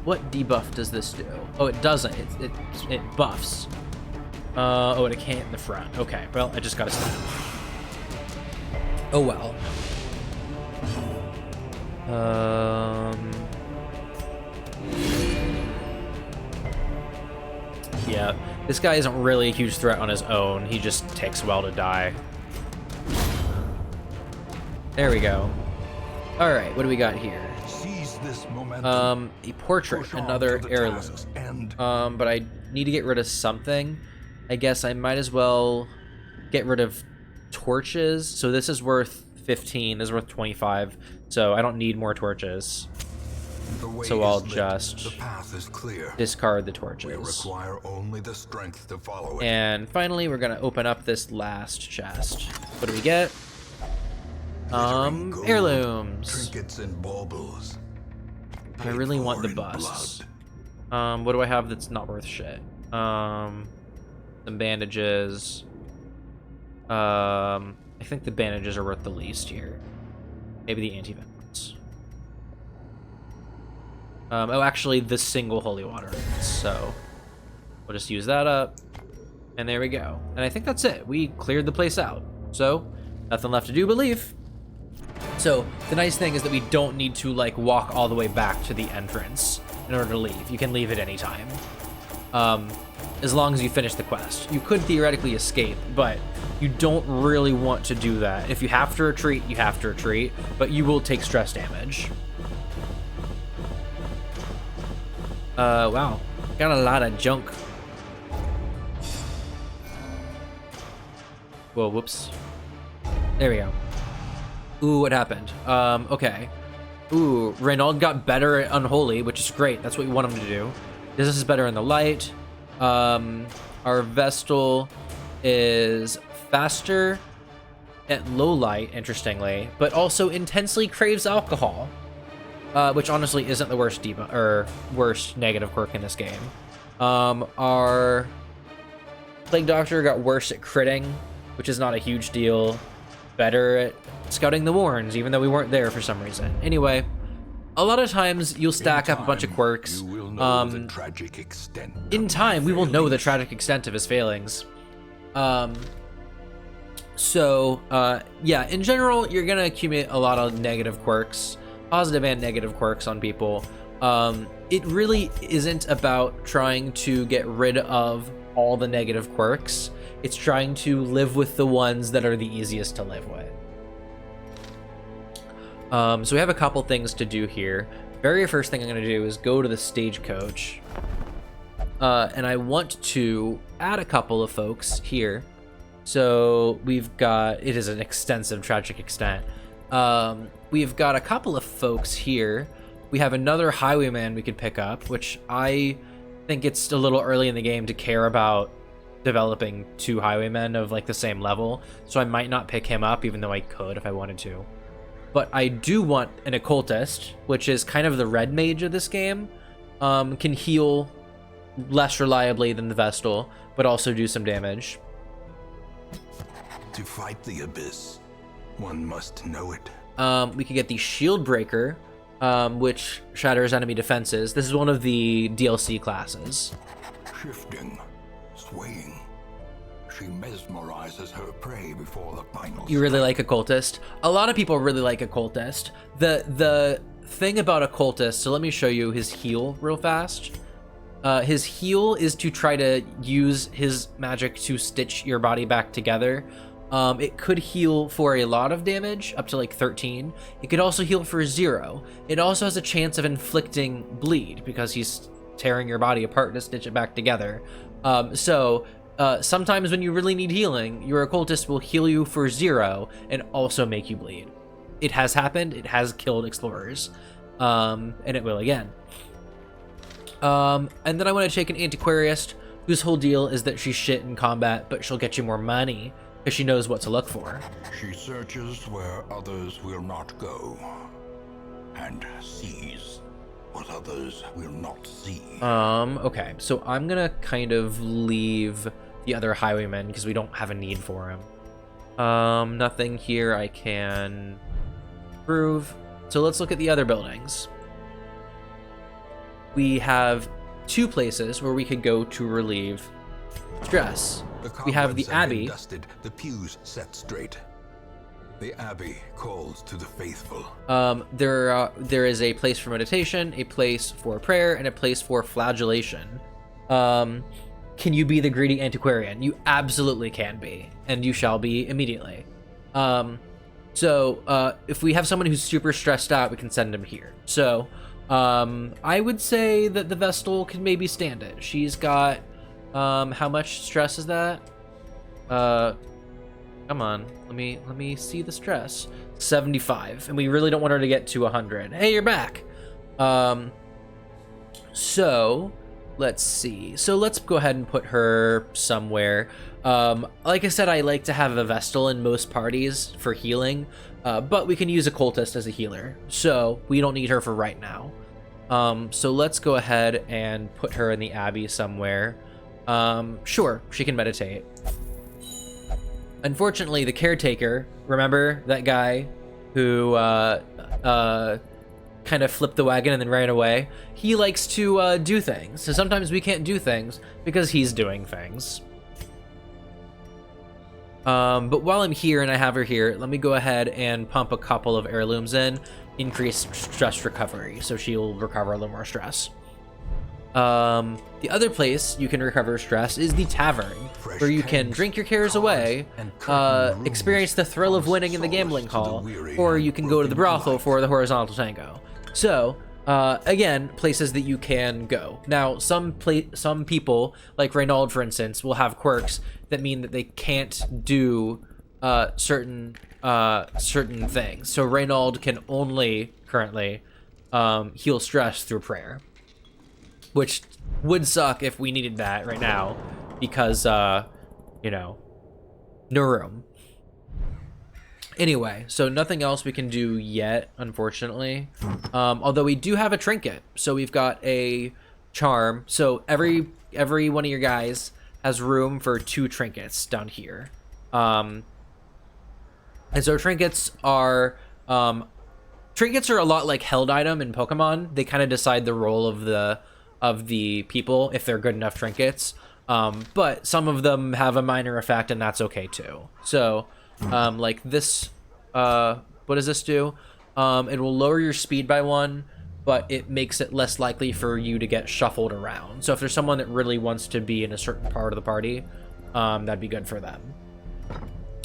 What debuff does this do? Oh, it doesn't. It buffs. Oh, and it can't in the front. Okay, well, I just got to stab. Oh well. Yeah, this guy isn't really a huge threat on his own. He just takes a while to die. There we go. All right, what do we got here? A portrait, another heirloom. But I need to get rid of something. I guess I might as well get rid of torches. So this is worth 15, this is worth 25. So I don't need more torches. So I'll just discard the torches. We require only the strength to follow it. And finally, we're gonna open up this last chest. What do we get? Heirlooms. Trinkets and baubles. I really want the busts. What do I have that's not worth shit? Some bandages. I think the bandages are worth the least here. Maybe the anti-venom ones. Oh, actually, the single holy water. So we'll just use that up. And there we go. And I think that's it. We cleared the place out. So nothing left to do but leave. So the nice thing is that we don't need to like walk all the way back to the entrance in order to leave. You can leave at any time. As long as you finish the quest. You could theoretically escape, but you don't really want to do that. If you have to retreat, you have to retreat, but you will take stress damage. Wow. Got a lot of junk. Whoa, whoops. There we go. Ooh, what happened? Okay. Ooh, Reynauld got better at Unholy, which is great. That's what we want him to do. This is better in the light. Our Vestal is faster at low light, interestingly, but also intensely craves alcohol, which honestly isn't the worst debuff or worst negative quirk in this game. Our Plague Doctor got worse at critting, which is not a huge deal. Better at scouting the warrens, even though we weren't there for some reason. Anyway, a lot of times you'll stack up a bunch of quirks. In time, we will know the tragic extent of his failings. Yeah, in general, you're gonna accumulate a lot of negative quirks, positive and negative quirks on people. It really isn't about trying to get rid of all the negative quirks. It's trying to live with the ones that are the easiest to live with. So we have a couple things to do here. Very first thing I'm going to do is go to the stagecoach. And I want to add a couple of folks here. So we've got, it is an extensive tragic extent. We've got a couple of folks here. We have another highwayman we could pick up, which I think it's a little early in the game to care about developing 2 highwaymen of like the same level, so I might not pick him up, even though I could if I wanted to. But I do want an occultist, which is kind of the red mage of this game. Can heal less reliably than the Vestal, but also do some damage. To fight the abyss, one must know it. We could get the Shield Breaker, which shatters enemy defenses. This is one of the DLC classes. Shifting, swaying, she mesmerizes her prey before the final. You really like Occultist? A lot of people really like Occultist. The thing about Occultist, so let me show you his heal real fast. His heal is to try to use his magic to stitch your body back together. It could heal for a lot of damage, up to like 13. It could also heal for 0. It also has a chance of inflicting bleed because he's tearing your body apart to stitch it back together. Sometimes when you really need healing, your occultist will heal you for 0 and also make you bleed. It has happened. It has killed explorers, and it will again. And then I want to take an antiquarist whose whole deal is that she's shit in combat, but she'll get you more money because she knows what to look for. She searches where others will not go, and sees what others will not see. Okay, so I'm gonna kind of leave the other highwaymen because we don't have a need for him. Nothing here I can prove. So let's look at the other buildings. We have 2 places where we could go to relieve stress. We have the Abbey. Dusted, the pews set straight. The Abbey calls to the faithful. There is a place for meditation, a place for prayer, and a place for flagellation. Can you be the greedy antiquarian? You absolutely can be, and you shall be immediately. If we have someone who's super stressed out, we can send him here. So, I would say that the Vestal can maybe stand it. She's got, how much stress is that? Come on, let me see the stress. 75, and we really don't want her to get to 100. Hey, you're back. So let's see. So let's go ahead and put her somewhere. Like I said, I like to have a Vestal in most parties for healing, but we can use a cultist as a healer, so we don't need her for right now. So let's go ahead and put her in the Abbey somewhere. Sure, she can meditate. Unfortunately, the caretaker, remember that guy who kind of flipped the wagon and then ran away? He likes to do things, so sometimes we can't do things because he's doing things. But while I'm here and I have her here, let me go ahead and pump a couple of heirlooms in, increase stress recovery, so she'll recover a little more stress. The other place you can recover stress is the tavern, where you can drink your cares away, experience the thrill of winning in the gambling hall, or you can go to the brothel for the horizontal tango. So, again, places that you can go. Now, some people, like Reynauld, for instance, will have quirks that mean that they can't do certain things. So Reynauld can only currently heal stress through prayer, which would suck if we needed that right now because, you know, no room. Anyway, so nothing else we can do yet, unfortunately. Although we do have a trinket. So we've got a charm. So every one of your guys has room for 2 trinkets down here. And so trinkets are a lot like held item in Pokemon. They kind of decide the role of the people if they're good enough trinkets. But some of them have a minor effect, and that's okay too. So like this, what does this do? It will lower your speed by 1, but it makes it less likely for you to get shuffled around. So if there's someone that really wants to be in a certain part of the party, that'd be good for them.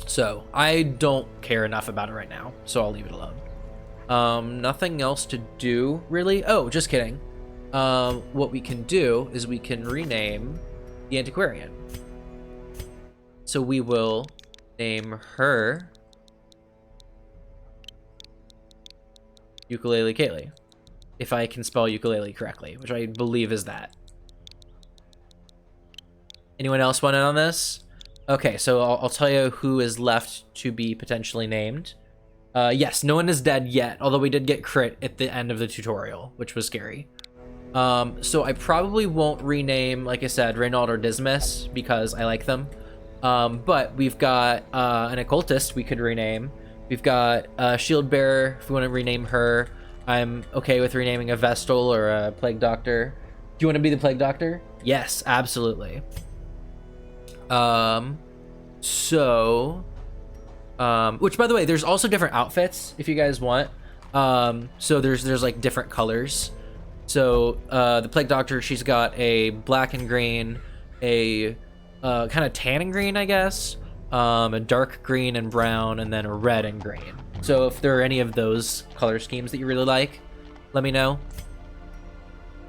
So I don't care enough about it right now, so I'll leave it alone. Nothing else to do, really. Oh, just kidding. What we can do is we can rename the antiquarian. So we will name her Ukulele Kaylee. If I can spell ukulele correctly, which I believe is that. Anyone else want in on this? Okay, so I'll tell you who is left to be potentially named. Yes, no one is dead yet, although we did get crit at the end of the tutorial, which was scary. So I probably won't rename, like I said, Reynauld or Dismas, because I like them. But we've got an occultist we could rename. We've got a shield bearer if we want to rename her. I'm okay with renaming a Vestal or a plague doctor. Do you want to be the plague doctor? Yes, absolutely. Which, by the way, there's also different outfits if you guys want. So there's like different colors. So the plague doctor, she's got a black and green, a kind of tan and green, I guess, a dark green and brown, and then a red and green. So if there are any of those color schemes that you really like, let me know.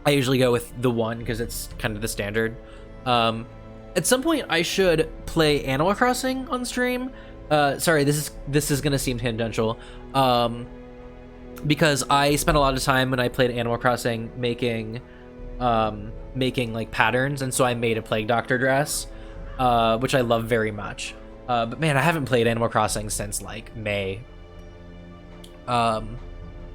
I usually go with the one because it's kind of the standard. At some point, I should play Animal Crossing on stream. Sorry, this is gonna seem tangential, because I spent a lot of time when I played Animal Crossing making like patterns, and so I made a plague doctor dress, which I love very much. But man, I haven't played Animal Crossing since like May.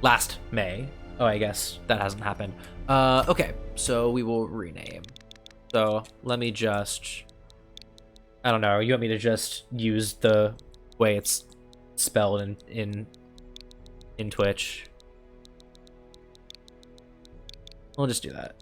Last May. Oh, I guess that hasn't happened. Okay, so we will rename. So let me just, I don't know, you want me to just use the way it's spelled in Twitch? We'll just do that.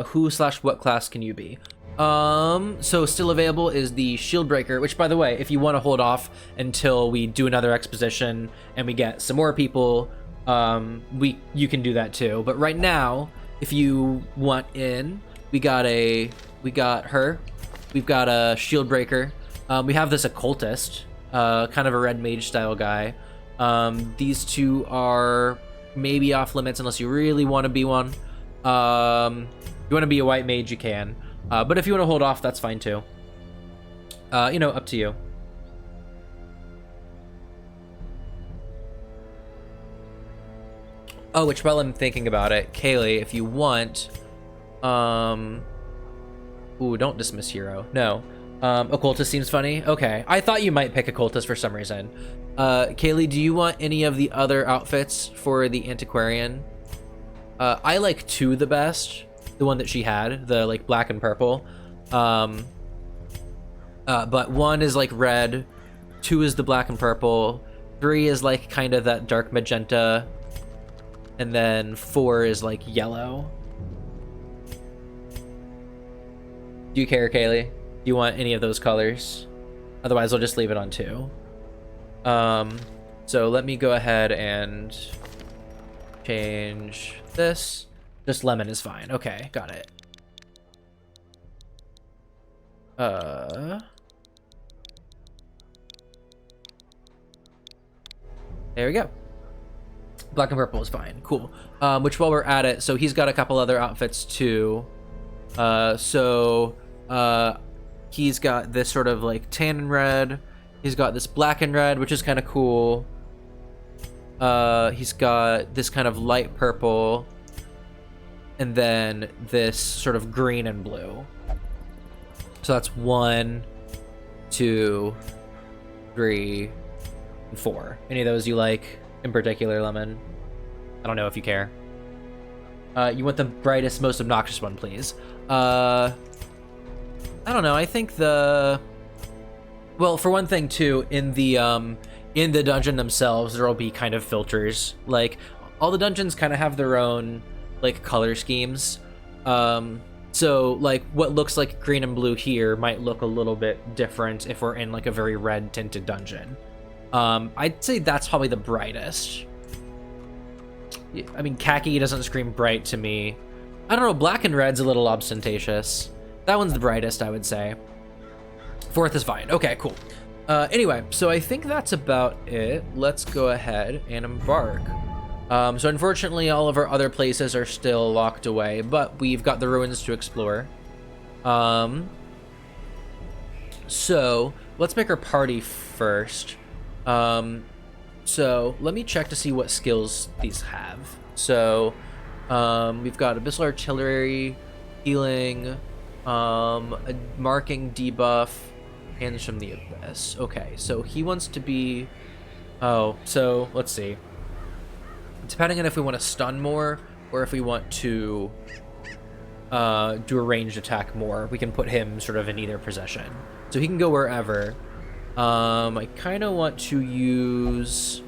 Who/what class can you be? So still available is the shield breaker, which, by the way, if you want to hold off until we do another exposition and we get some more people, you can do that too. But right now, if you want in, we got her. We've got a shield breaker. We have this occultist, kind of a red mage style guy. These two are maybe off limits unless you really want to be one. If you want to be a white mage, you can. But if you want to hold off, that's fine too. Up to you. Oh, which while I'm thinking about it, Kaylee, if you want, ooh, don't dismiss hero. No. Occultist seems funny. Okay. I thought you might pick occultist for some reason. Kaylee, do you want any of the other outfits for the antiquarian? I like 2 the best. The one that she had, the like black and purple. But 1 is like red, 2 is the black and purple, 3 is like kind of that dark magenta, and then 4 is like yellow. Do you care, Kaylee? Do you want any of those colors? Otherwise, I'll just leave it on 2. So let me go ahead and change this. Just lemon is fine. Okay, got it. There we go. Black and purple is fine. Cool. Which, while we're at it, so he's got a couple other outfits too. He's got this sort of like tan and red. He's got this black and red, which is kind of cool. He's got this kind of light purple. And then this sort of green and blue. So that's 1, 2, 3, and 4. Any of those you like in particular, Lemon? I don't know if you care. You want the brightest, most obnoxious one, please. I don't know. I think well, for one thing too, in the dungeon themselves, there'll be kind of filters. Like all the dungeons kind of have their own like color schemes. So like what looks like green and blue here might look a little bit different if we're in like a very red tinted dungeon. I'd say that's probably the brightest. I mean, khaki doesn't scream bright to me. I don't know, black and red's a little ostentatious. That one's the brightest, I would say. 4th is fine. Okay, cool. Anyway, so I think that's about it. Let's go ahead and embark. So unfortunately, all of our other places are still locked away, but we've got the ruins to explore. So let's make our party first. So let me check to see what skills these have. So we've got Abyssal Artillery, Healing, a Marking debuff, Hands from the Abyss. Okay, so he wants to be... Oh, so let's see. Depending on if we want to stun more or if we want to do a ranged attack more, we can put him sort of in either position. So he can go wherever. I kind of want to use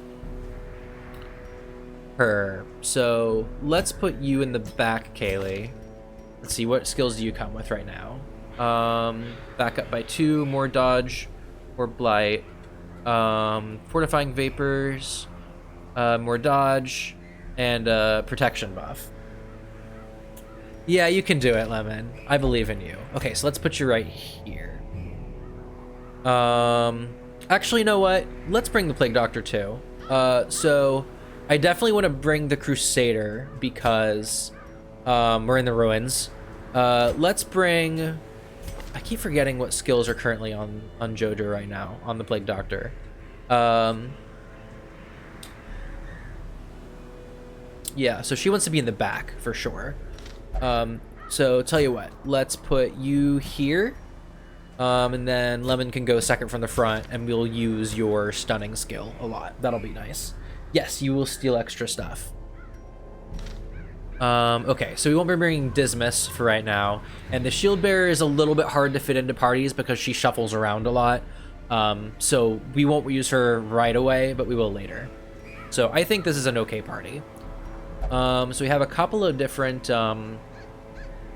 her. So let's put you in the back, Kaylee. Let's see, what skills do you come with right now? Back up by 2, more dodge, more blight, fortifying vapors, more dodge, and protection buff. Yeah, you can do it, Lemon. I believe in you. Okay, so let's put you right here. Actually, you know what? Let's bring the Plague Doctor too. So I definitely want to bring the Crusader because we're in the ruins. Let's bring... I keep forgetting what skills are currently on Jojo right now, on the Plague Doctor. Yeah, so she wants to be in the back for sure. So tell you what, let's put you here. And then Lemon can go second from the front, and we'll use your stunning skill a lot. That'll be nice. Yes, you will steal extra stuff. Okay, so we won't be bringing Dismas for right now. And the Shield Bearer is a little bit hard to fit into parties because she shuffles around a lot. So we won't use her right away, but we will later. So I think this is an okay party. So we have a couple of different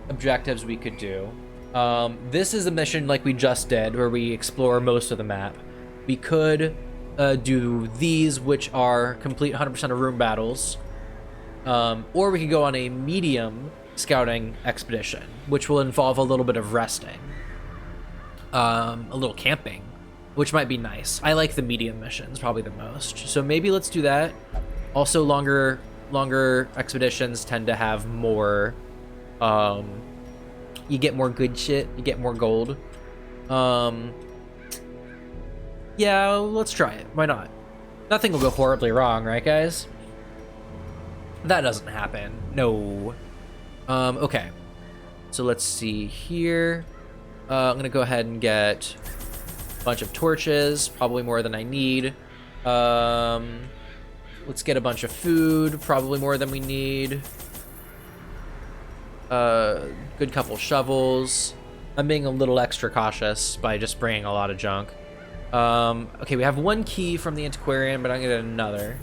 objectives we could do. This is a mission like we just did, where we explore most of the map. We could do these, which are complete 100% of room battles. Or we could go on a medium scouting expedition, which will involve a little bit of resting. A little camping, which might be nice. I like the medium missions probably the most. So maybe let's do that. Also, longer expeditions tend to have more... you get more good shit, you get more gold. Yeah, let's try it. Why not? Nothing will go horribly wrong, right, guys? That doesn't happen. No. Okay. So let's see here. I'm gonna go ahead and get a bunch of torches, probably more than I need. Let's get a bunch of food, probably more than we need. Good couple shovels. I'm being a little extra cautious by just bringing a lot of junk. Okay, we have one key from the antiquarian, but I'm gonna get another.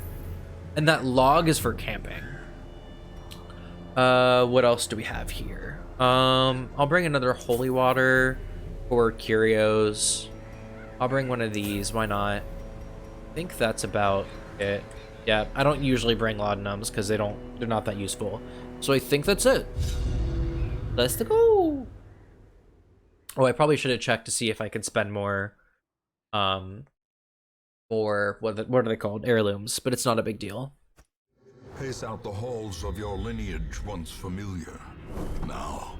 And that log is for camping. What else do we have here? I'll bring another holy water or curios. I'll bring one of these, why not? I think that's about it. Yeah, I don't usually bring laudanums because they're not that useful. So I think that's it. Let's go. Oh, I probably should have checked to see if I could spend more, or what are they called? Heirlooms, but it's not a big deal. Pace out the halls of your lineage once familiar, now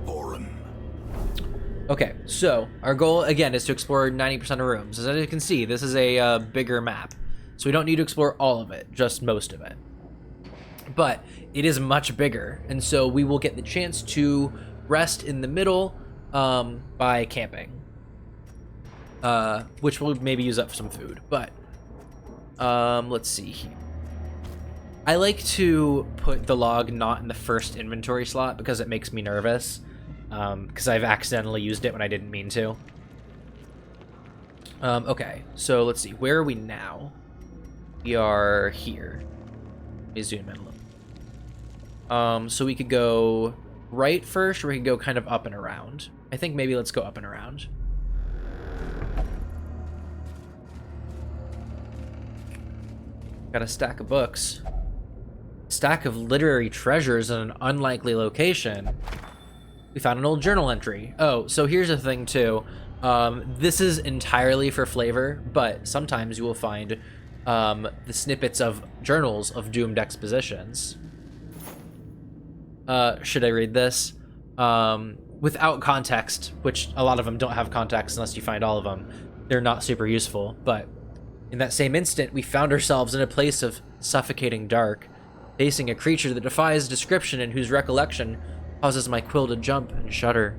foreign. Okay, so our goal again is to explore 90% of rooms. As you can see, this is a bigger map, so we don't need to explore all of it, just most of it. But it is much bigger, and so we will get the chance to rest in the middle by camping, which will maybe use up some food. But let's see here. I like to put the log not in the first inventory slot because it makes me nervous, because I've accidentally used it when I didn't mean to. Okay, so let's see. Where are we now? We are here. Let me zoom in a little. So we could go right first, or we could go kind of up and around. I think maybe let's go up and around. Got a stack of books. Stack of literary treasures in an unlikely location. We found an old journal entry. Oh, so here's the thing too. This is entirely for flavor, but sometimes you will find the snippets of journals of doomed expositions. Should I read this? Without context, which a lot of them don't have context unless you find all of them. They're not super useful, but In that same instant, we found ourselves in a place of suffocating dark, facing a creature that defies description and whose recollection causes my quill to jump and shudder.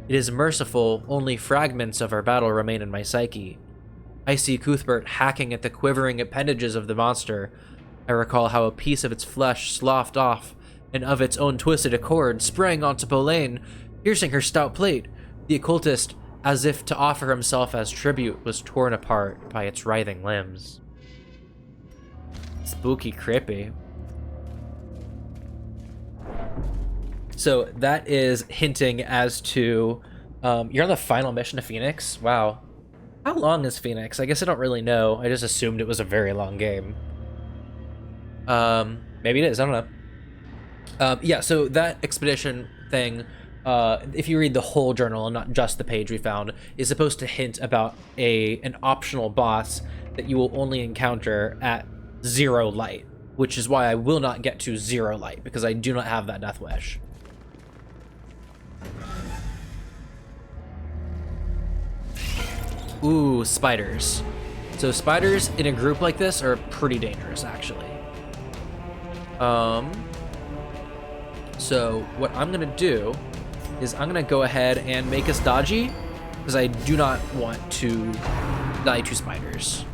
It is merciful, only fragments of our battle remain in my psyche. I see Cuthbert hacking at the quivering appendages of the monster. I recall how a piece of its flesh sloughed off, and of its own twisted accord sprang onto Pauline, piercing her stout plate. The occultist, as if to offer himself as tribute, was torn apart by its writhing limbs. Spooky creepy. So that is hinting as to, you're on the final mission of Phoenix? Wow. How long is Phoenix? I guess I don't really know. I just assumed it was a very long game. Maybe it is, I don't know. Yeah, so that expedition thing, if you read the whole journal and not just the page we found, is supposed to hint about an optional boss that you will only encounter at 0 light, which is why I will not get to 0 light, because I do not have that Death Wish. Ooh, spiders. So spiders in a group like this are pretty dangerous, actually. So what I'm gonna do is I'm gonna go ahead and make us dodgy, because I do not want to die to spiders.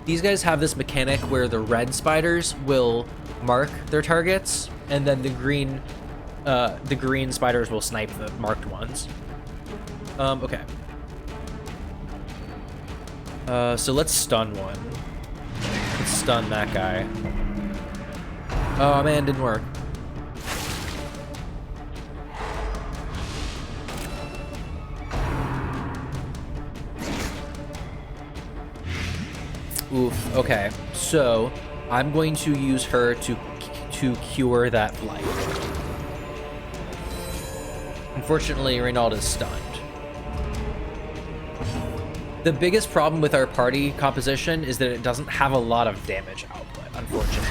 These guys have this mechanic where the red spiders will mark their targets, and then the green spiders will snipe the marked ones. Okay. So let's stun one. Let's stun that guy. Oh man, didn't work. Oof, okay. So I'm going to use her to cure that blight. Unfortunately, Reynauld is stunned. The biggest problem with our party composition is that it doesn't have a lot of damage output, unfortunately.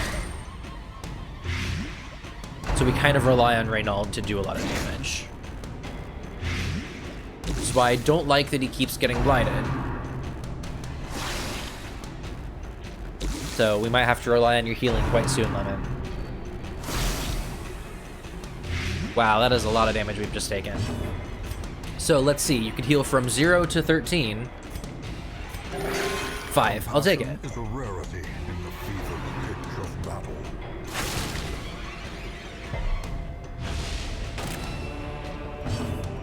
So we kind of rely on Reynauld to do a lot of damage. Which is why I don't like that he keeps getting blighted. So we might have to rely on your healing quite soon, Lemon. Wow, that is a lot of damage we've just taken. So let's see, you can heal from 0 to 13. 5, I'll take it. Is a rarity in the fevered pitch of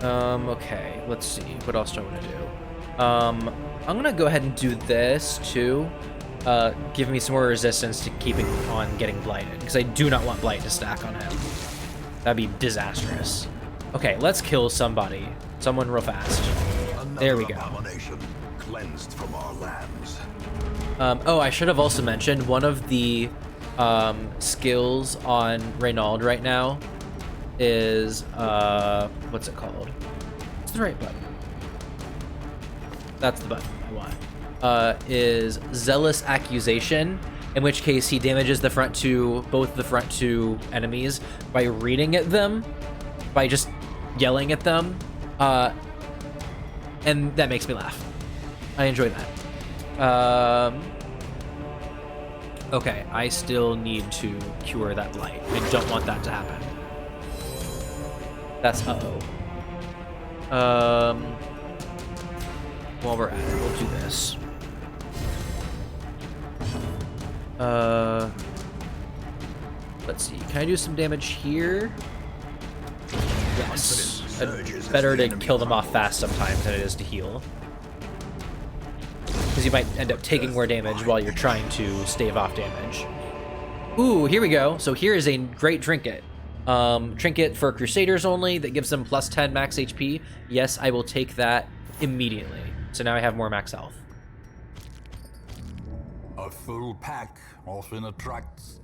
battle. Okay, let's see. What else do I want to do? I'm gonna go ahead and do this too. Give me some more resistance to keeping on getting blighted, because I do not want blight to stack on him. That'd be disastrous. Okay, let's kill somebody. Someone real fast. There we go. Cleansed from our lands. Oh, I should have also mentioned one of the skills on Reynauld right now is what's it called? What's the right button? That's the button I want. Is Zealous Accusation, in which case he damages both the front two enemies by reading at them, by just yelling at them, and that makes me laugh. I enjoy that. Okay, I still need to cure that blight. I don't want that to happen. That's while we're at it, we'll do this. Let's see. Can I do some damage here? Yes. It's better to kill them off fast sometimes than it is to heal. Because you might end up taking more damage while you're trying to stave off damage. Ooh, here we go. So here is a great trinket. Trinket for Crusaders only that gives them plus 10 max HP. Yes, I will take that immediately. So now I have more max health. A full pack often attracts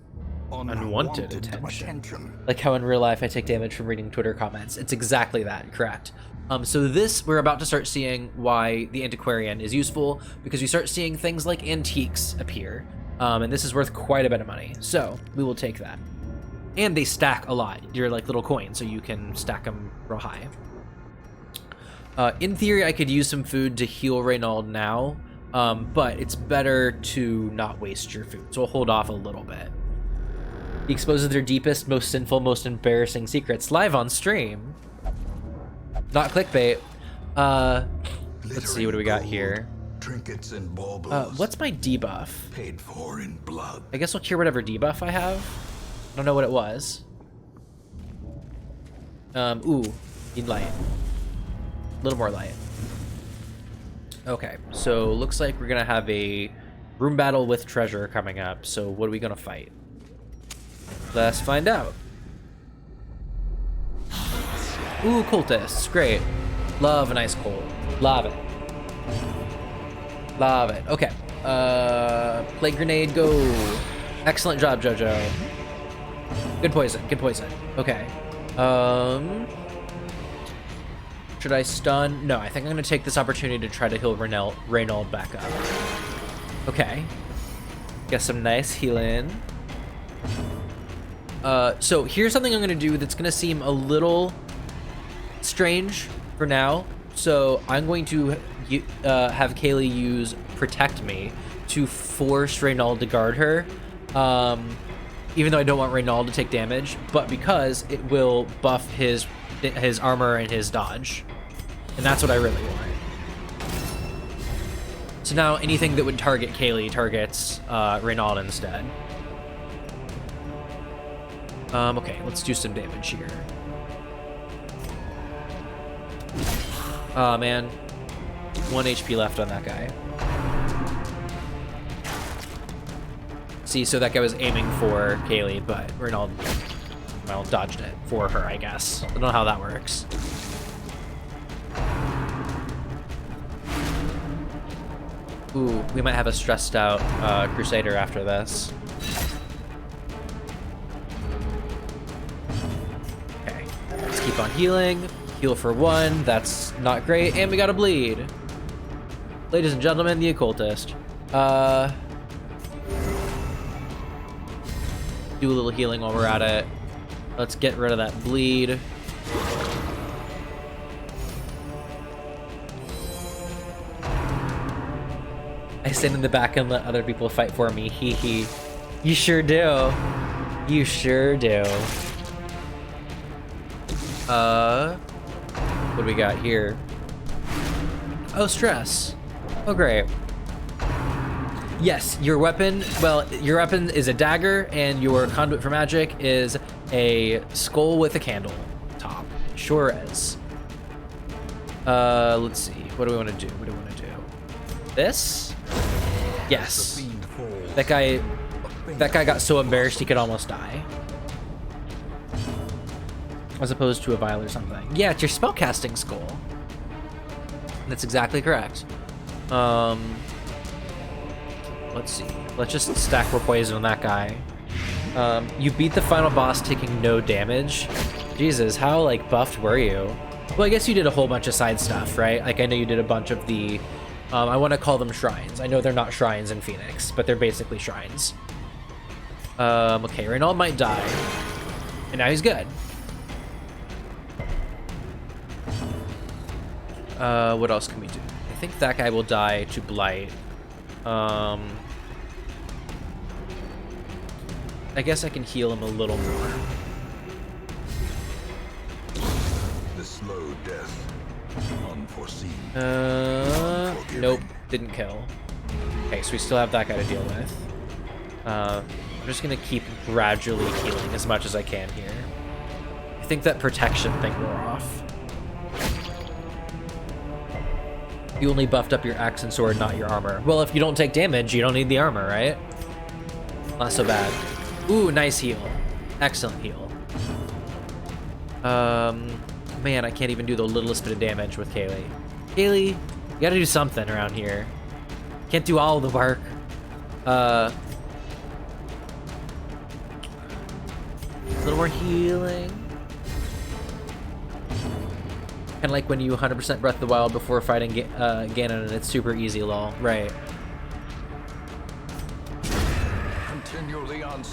unwanted attention. Like how in real life I take damage from reading Twitter comments. It's exactly that, correct. So this, we're about to start seeing why the Antiquarian is useful, because you start seeing things like antiques appear, and this is worth quite a bit of money. So we will take that. And they stack a lot. You're like little coins, so you can stack them real high. In theory, I could use some food to heal Reynauld now, but it's better to not waste your food, so we'll hold off a little bit. He exposes their deepest, most sinful, most embarrassing secrets live on stream. Not clickbait. Let's see, what do we got here? Trinkets and baubles. What's my debuff? Paid for in blood. I guess we'll cure whatever debuff I have. I don't know what it was. Ooh, need light. A little more light. Okay, so looks like we're gonna have a room battle with treasure coming up. So what are we gonna fight? Let's find out. Ooh, cultists, great. Love an ice cold. Love it. Love it. Okay. Plague grenade, go. Excellent job, Jojo. Good poison, good poison. Okay. Should I stun? No, I think I'm gonna take this opportunity to try to heal Reynauld back up. Okay. Get some nice healing. So here's something I'm gonna do that's gonna seem a little strange for now. So I'm going to have Kaylee use Protect Me to force Reynauld to guard her. Even though I don't want Reynauld to take damage, but because it will buff his armor and his dodge. And that's what I really want. So now anything that would target Kaylee targets Reynauld instead. Okay, let's do some damage here. Oh man, 1 HP left on that guy. See, so that guy was aiming for Kaylee, but Reynauld, well, dodged it for her, I guess. I don't know how that works. Ooh, we might have a stressed out Crusader after this. Okay, let's keep on healing. Heal for 1, that's not great, and we got a bleed. Ladies and gentlemen, the occultist. Do a little healing while we're at it. Let's get rid of that bleed. I stand in the back and let other people fight for me, hee hee. You sure do. You sure do. What do we got here? Oh, stress. Oh, great. Yes, your weapon, well, your weapon is a dagger, and your conduit for magic is a skull with a candle top. Sure is. Let's see. What do we want to do? What do we want to do? This? Yes. That guy got so embarrassed he could almost die. As opposed to a vial or something. Yeah, it's your spellcasting skull. That's exactly correct. Let's see. Let's just stack more poison on that guy. You beat the final boss taking no damage. Jesus, how like buffed were you? Well, I guess you did a whole bunch of side stuff, right? Like I know you did a bunch of the, I want to call them shrines. I know they're not shrines in Phoenix, but they're basically shrines. Okay, Reynauld might die. And now he's good. What else can we do? I think that guy will die to Blight. I guess I can heal him a little more. The slow death, unforeseen. Nope, didn't kill. Okay, so we still have that guy to deal with. I'm just gonna keep gradually healing as much as I can here. I think that protection thing wore off. You only buffed up your axe and sword, not your armor. Well, if you don't take damage, you don't need the armor, right? Not so bad. Ooh, nice heal. Excellent heal. Man, I can't even do the littlest bit of damage with Kaylee. Kaylee, you gotta do something around here. Can't do all the work. A little more healing. Kind of like when you 100% Breath of the Wild before fighting Ganon, and it's super easy, lol. Right.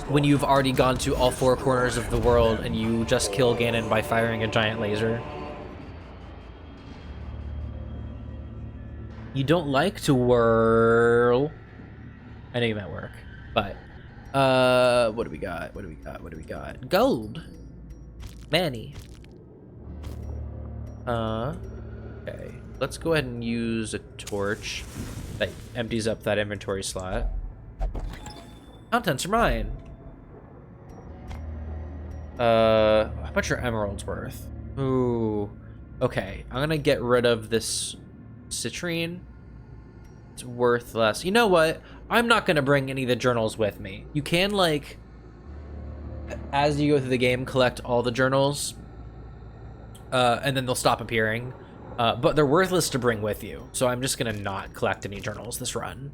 When you've already gone to all 4 corners of the world and you just kill Ganon by firing a giant laser. You don't like to whirl. I know you meant work, but what do we got? What do we got? What do we got? Gold. Manny. Okay. Let's go ahead and use a torch that empties up that inventory slot. Contents are mine. How much are emeralds worth? Ooh. Okay, I'm gonna get rid of this citrine. It's worth less. You know what? I'm not gonna bring any of the journals with me. You can, like, as you go through the game, collect all the journals, and then they'll stop appearing. But they're worthless to bring with you, so I'm just gonna not collect any journals this run.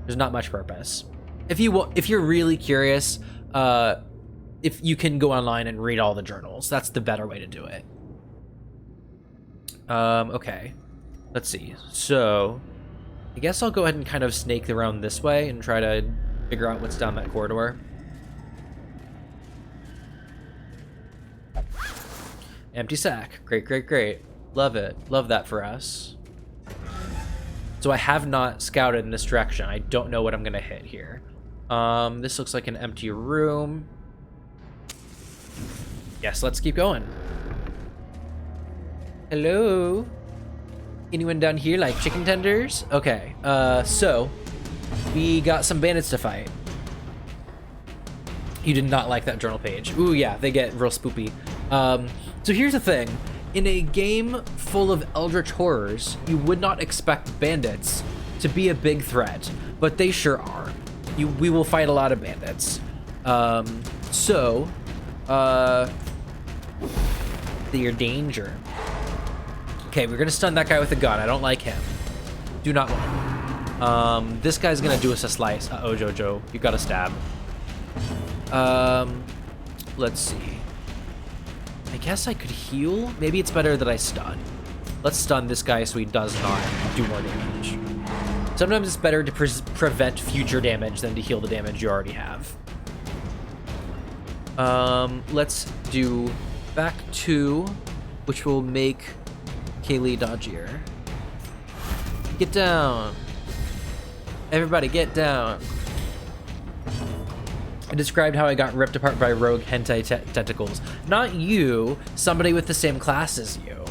There's not much purpose. If you're really curious, if you can go online and read all the journals, that's the better way to do it. Okay, let's see. So, I guess I'll go ahead and kind of snake around this way and try to figure out what's down that corridor. Empty sack. Great, great, great. Love it. Love that for us. So I have not scouted in this direction. I don't know what I'm gonna hit here. This looks like an empty room. Yes, let's keep going. Hello? Anyone down here like chicken tenders? Okay, so we got some bandits to fight. You did not like that journal page. Ooh, yeah, they get real spoopy. So here's the thing. In a game full of eldritch horrors, you would not expect bandits to be a big threat, but they sure are. We will fight a lot of bandits. Your danger. Okay, we're gonna stun that guy with a gun. I don't like him. Do not want. This guy's gonna do us a slice. Uh-oh, Jojo, you got a stab. Let's see. I guess I could heal. Maybe it's better that I stun. Let's stun this guy so he does not do more damage. Sometimes it's better to prevent future damage than to heal the damage you already have. Let's do back 2, which will make Kaylee dodgier. Get down. Everybody get down. I described how I got ripped apart by rogue hentai tentacles. Not you, somebody with the same class as you.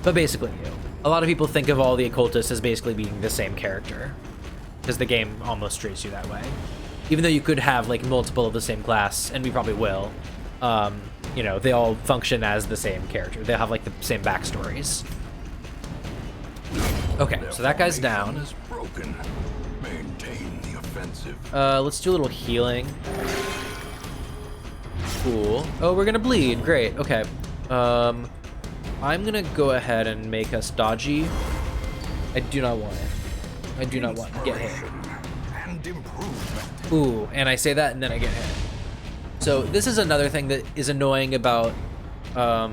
But basically you. A lot of people think of all the occultists as basically being the same character, because the game almost treats you that way. Even though you could have like multiple of the same class, and we probably will, you know, they all function as the same character. They'll have like the same backstories. Okay, so that guy's down. Let's do a little healing. Cool. Oh, we're gonna bleed. Great. Okay. I'm gonna go ahead and make us dodgy. I do not want it. I do not want to get hit. Ooh, and I say that and then I get hit. So this is another thing that is annoying about, or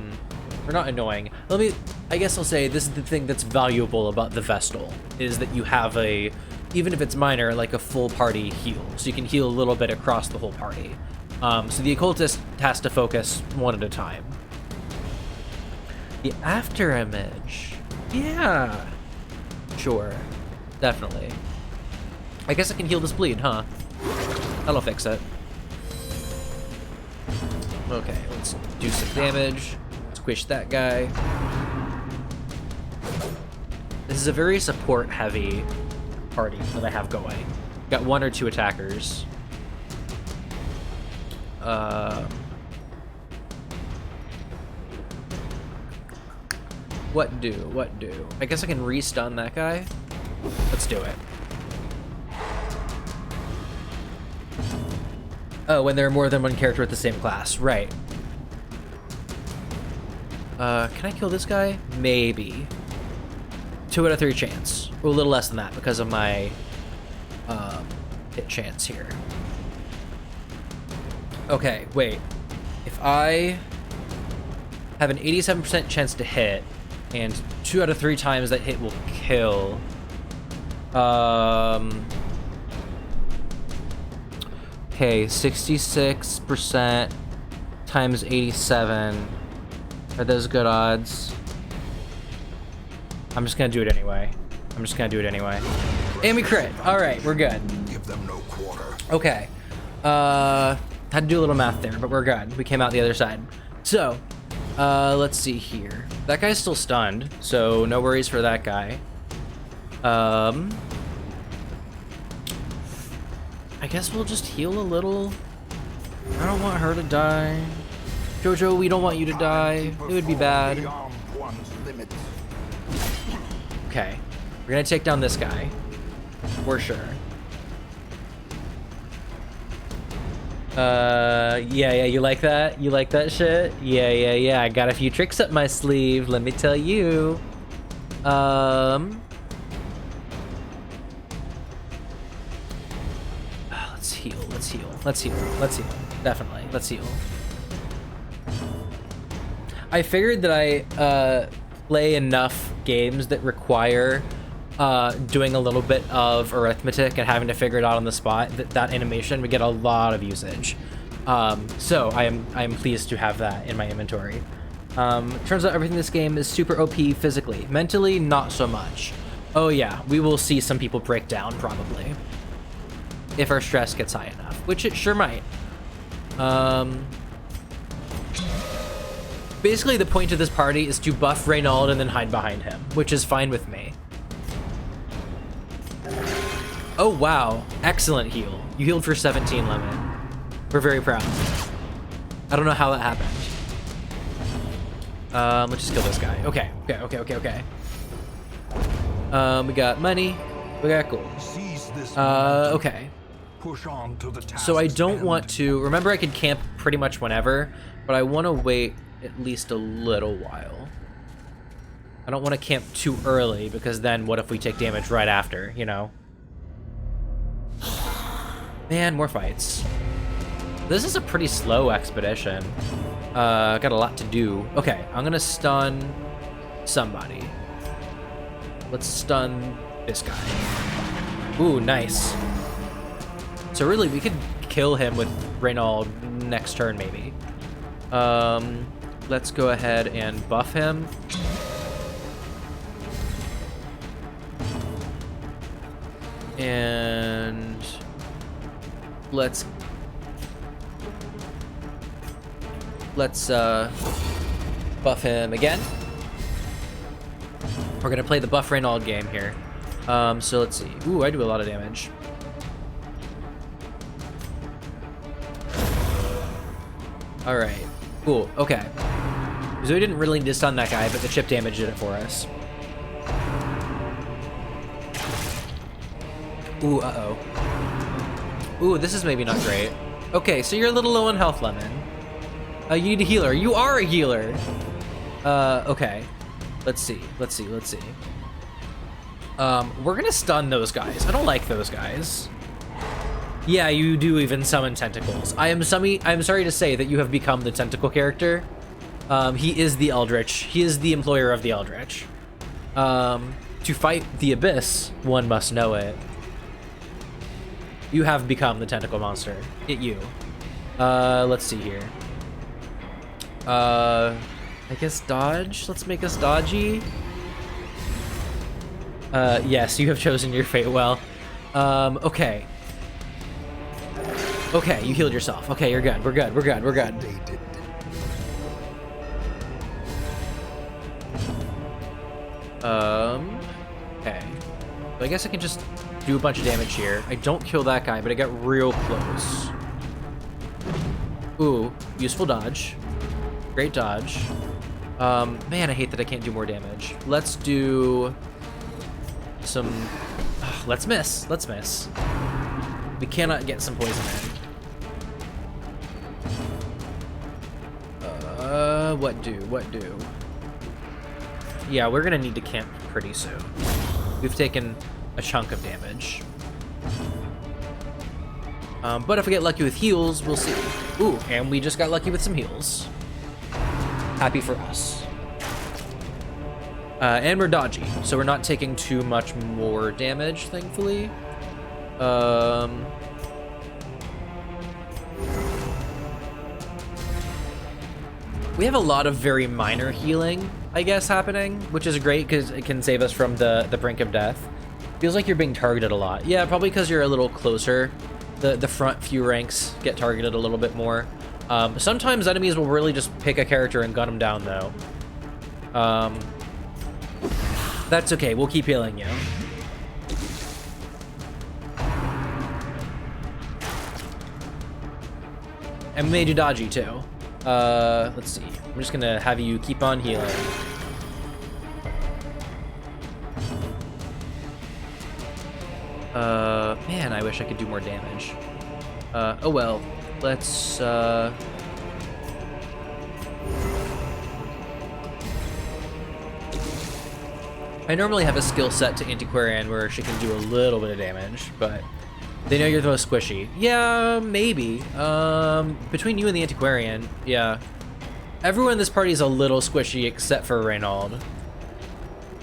not annoying. I guess I'll say this is the thing that's valuable about the Vestal, is that you have a, even if it's minor, like a full party heal. So you can heal a little bit across the whole party. So the occultist has to focus one at a time. The after image. Yeah. Sure. Definitely. I guess I can heal this bleed, huh? That'll fix it. Okay, let's do some damage. Squish that guy. This is a very support-heavy party that I have going. Got 1 or 2 attackers. What do? I guess I can re-stun that guy. Let's do it. Oh, when there are more than one character with the same class. Right. Can I kill this guy? Maybe. 2 out of 3 chance. Or a little less than that because of my hit chance here. Okay, wait. If I have an 87% chance to hit, and 2 out of 3 times that hit will kill, okay, 66% times 87. Are those good odds? I'm just gonna do it anyway. And we crit. All right, we're good. Give them no quarter. Okay. Had to do a little math there, but we're good. We came out the other side. So, let's see here. That guy's still stunned, so no worries for that guy. I guess we'll just heal a little. I don't want her to die. Jojo, we don't want you to die. It would be bad. Okay. We're gonna take down this guy. For sure. Yeah, you like that? You like that shit? Yeah. I got a few tricks up my sleeve, let me tell you. Let's heal. Definitely, let's heal. I figured that I play enough games that require doing a little bit of arithmetic and having to figure it out on the spot, that animation would get a lot of usage. So I am pleased to have that in my inventory. Turns out everything in this game is super OP physically. Mentally, not so much. Oh yeah, we will see some people break down probably. If our stress gets high enough, which it sure might. Basically the point of this party is to buff Reynauld and then hide behind him, which is fine with me. Oh wow, excellent heal. You healed for 17 lemon. We're very proud. I don't know how that happened. Let's just kill this guy. Okay. We got money. We got gold. Okay. Push on to the task. So I don't want to, remember I could camp pretty much whenever, but I want to wait at least a little while. I don't want to camp too early because then what if we take damage right after, you know? Man, more fights. This is a pretty slow expedition. Got a lot to do. Okay, I'm gonna stun somebody. Let's stun this guy. Ooh, nice. So really, we could kill him with Reynauld next turn, maybe. Let's go ahead and buff him. And let's buff him again. We're gonna play the buff Reynauld game here. So let's see. Ooh, I do a lot of damage. All right, cool, okay. So we didn't really need to stun that guy, but the chip damage did it for us. Ooh, uh-oh. Ooh, this is maybe not great. Okay, so you're a little low on health, Lemon. You need a healer. You are a healer. Okay. Let's see. We're gonna stun those guys. I don't like those guys. Yeah, you do even summon tentacles. I'm sorry to say that you have become the tentacle character. He is the Eldritch. He is the employer of the Eldritch. To fight the Abyss, one must know it. You have become the tentacle monster. You. Let's see here. I guess dodge? Let's make us dodgy. Yes, you have chosen your fate well. Okay. Okay, you healed yourself. Okay, you're good. We're good. Okay. So I guess I can just do a bunch of damage here. I don't kill that guy, but I got real close. Ooh, useful dodge. Great dodge. Man, I hate that I can't do more damage. Let's do some... let's miss. We cannot get some poison in. What do? Yeah, we're gonna need to camp pretty soon. We've taken a chunk of damage. But if we get lucky with heals, we'll see. Ooh, and we just got lucky with some heals. Happy for us. And we're dodgy, so we're not taking too much more damage, thankfully. We have a lot of very minor healing, I guess, happening, which is great because it can save us from the brink of death. Feels like you're being targeted a lot. Yeah, probably because you're a little closer. The front few ranks get targeted a little bit more. Sometimes enemies will really just pick a character and gun them down, though. That's okay. We'll keep healing you. And we made you dodgy, too. Let's see. I'm just gonna have you keep on healing. Man, I wish I could do more damage. Oh well. Let's, I normally have a skill set to Antiquarian where she can do a little bit of damage, but they know you're the most squishy. Yeah, maybe. Between you and the Antiquarian, yeah. Everyone in this party is a little squishy except for Reynauld.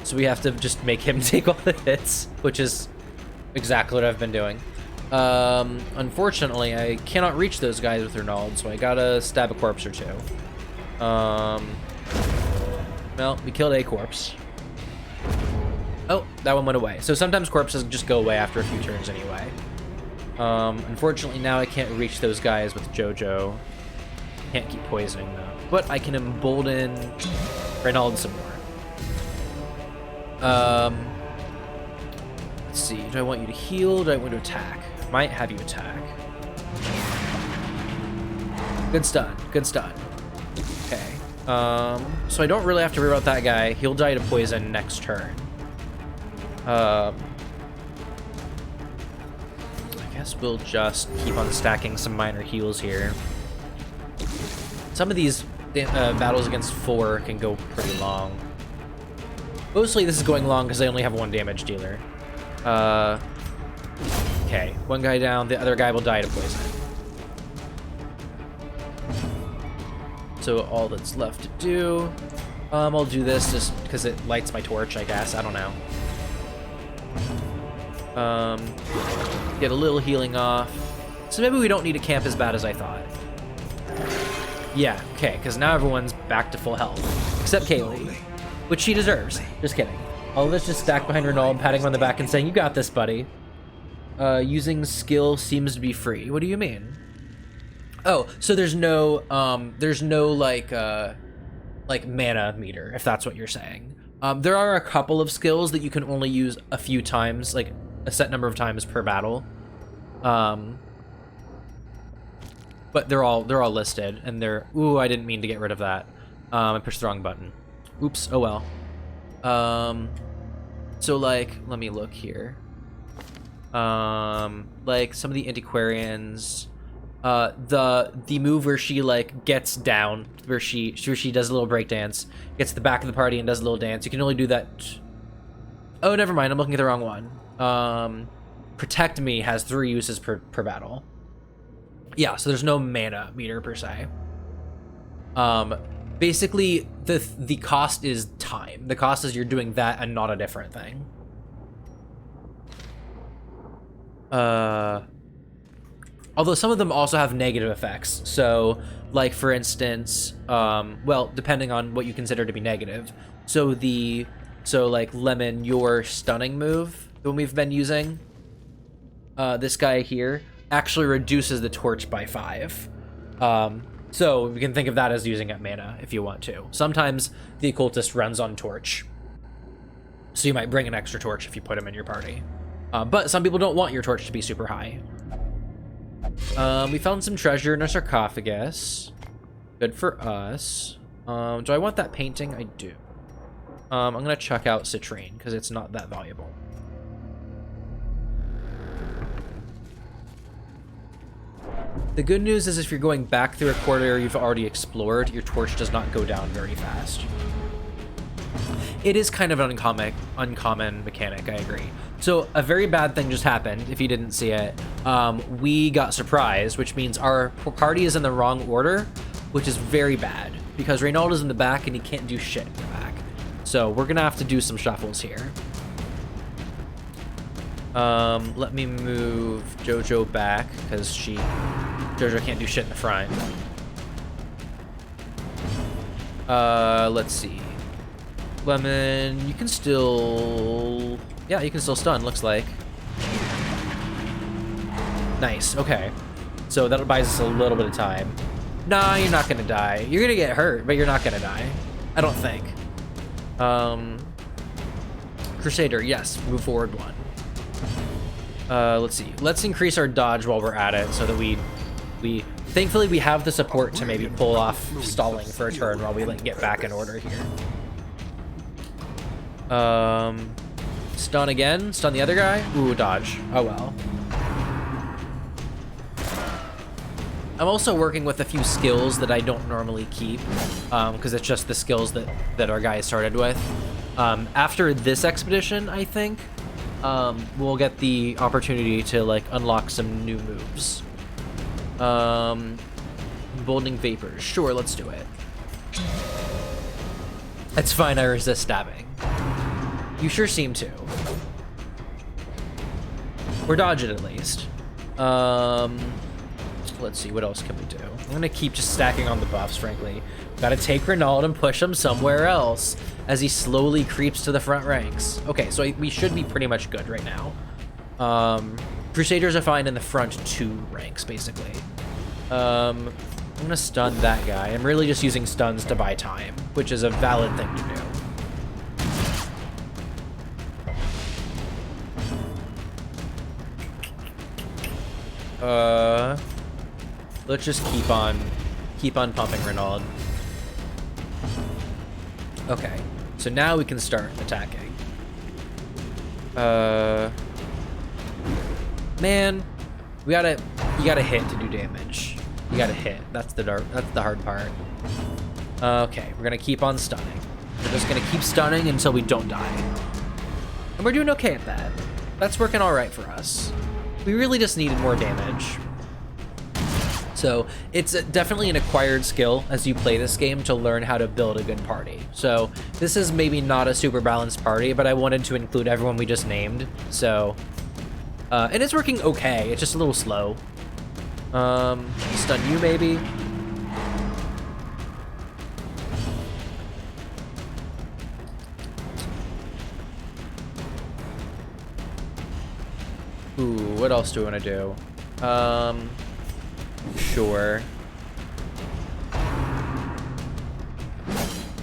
So we have to just make him take all the hits, which is exactly what I've been doing. Unfortunately, I cannot reach those guys with Reynauld, so I gotta stab a corpse or two. Well, we killed a corpse. Oh, that one went away. So sometimes corpses just go away after a few turns anyway. Unfortunately, now I can't reach those guys with Jojo. Can't keep poisoning them. But I can embolden Reynauld some more. Let's see. Do I want you to heal? Do I want to attack? Might have you attack. Good stun. Good stun. Okay. So I don't really have to worry about that guy. He'll die to poison next turn. I guess we'll just keep on stacking some minor heals here. Some of these battles against 4 can go pretty long. Mostly this is going long because I only have 1 damage dealer. Okay, 1 guy down, the other guy will die to poison. So all that's left to do, I'll do this just because it lights my torch, I guess. I don't know. Get a little healing off. So maybe we don't need to camp as bad as I thought. Yeah, okay, because now everyone's back to full health. Except Kaylee, which she deserves. Just kidding. All of us just stacked behind Reynauld, patting him on the back and saying, "You got this, buddy." Using skill seems to be free. What do you mean? Oh, so there's no like mana meter, if that's what you're saying. There are a couple of skills that you can only use a few times, like a set number of times per battle. But they're all listed, and they're... Ooh, I didn't mean to get rid of that. I pushed the wrong button. Oops, oh well. So like, let me look here. Like some of the Antiquarians, the move where she like gets down, where she does a little break dance, gets to the back of the party and does a little dance. You can only do that. Oh, never mind. I'm looking at the wrong one. Protect Me has 3 uses per battle. Yeah, so there's no mana meter per se. Basically, the cost is time. The cost is you're doing that and not a different thing. Although some of them also have negative effects. So, like for instance, well, depending on what you consider to be negative. So like Lemon, your stunning move, the one we've been using, this guy here actually reduces the torch by 5. So we can think of that as using up mana if you want to. Sometimes the occultist runs on torch, so you might bring an extra torch if you put him in your party. But some people don't want your torch to be super high. We found some treasure in a sarcophagus. Good for us. Do I want that painting? I do. I'm gonna chuck out citrine because it's not that valuable. The good news is if you're going back through a corridor you've already explored, your torch does not go down very fast. It is kind of an uncommon mechanic, I agree. So a very bad thing just happened, if you didn't see it. We got surprised, which means our party is in the wrong order, which is very bad, because Reynauld is in the back and he can't do shit in the back. So we're gonna have to do some shuffles here. Let me move Jojo back, because Jojo can't do shit in the front. Let's see. Lemon, you can still... Yeah, you can still stun, looks like. Nice, okay. So that buys us a little bit of time. Nah, you're not gonna die. You're gonna get hurt, but you're not gonna die. I don't think. Crusader, yes, move forward one. Let's see. Let's increase our dodge while we're at it so that we thankfully we have the support to maybe pull off stalling for a turn while we like get back in order here. Stun again, stun the other guy. Ooh, dodge. Oh well. I'm also working with a few skills that I don't normally keep, because it's just the skills that our guy started with. After this expedition, I think, we'll get the opportunity to like unlock some new moves. Emboldening vapors. Sure, let's do it. It's fine, I resist stabbing. You sure seem to. We're dodging at least. Let's see, what else can we do? I'm gonna keep just stacking on the buffs, frankly. Gotta take Reynauld and push him somewhere else as he slowly creeps to the front ranks. Okay, so we should be pretty much good right now. Crusaders are fine in the front 2 ranks, basically. I'm gonna stun that guy. I'm really just using stuns to buy time, which is a valid thing to do. Let's just keep on pumping Reynauld. Okay, so now we can start attacking. Man, you gotta hit to do damage. You gotta hit. That's the hard part. Okay, we're gonna keep on stunning. We're just gonna keep stunning until we don't die, and we're doing okay at that. That's working all right for us. We really just needed more damage. So it's definitely an acquired skill as you play this game to learn how to build a good party. So this is maybe not a super balanced party, but I wanted to include everyone we just named. So, and it's working okay. It's just a little slow. Stun you maybe. Ooh, what else do I want to do? Sure.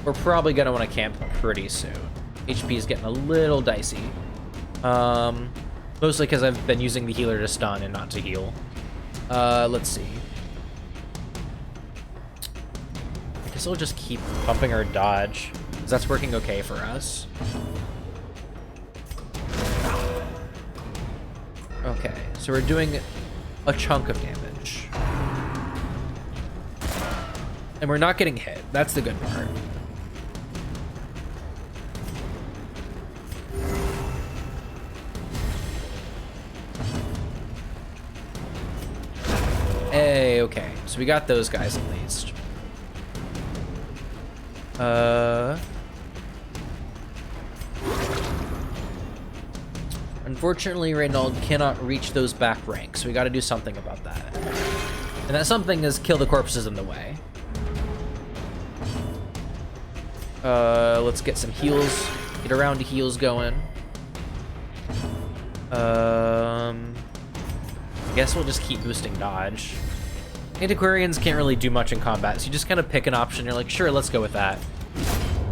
We're probably gonna want to camp pretty soon. HP is getting a little dicey. Mostly because I've been using the healer to stun and not to heal. Let's see. I guess we'll just keep bumping our dodge, because that's working okay for us. Okay, so we're doing a chunk of damage. And we're not getting hit. That's the good part. Hey, okay. So we got those guys at least. Unfortunately, Reynauld cannot reach those back ranks. We got to do something about that. And that something is kill the corpses in the way. Let's get some heals. Get around to heals going. I guess we'll just keep boosting dodge. Antiquarians can't really do much in combat, so you just kind of pick an option. You're like, sure, let's go with that.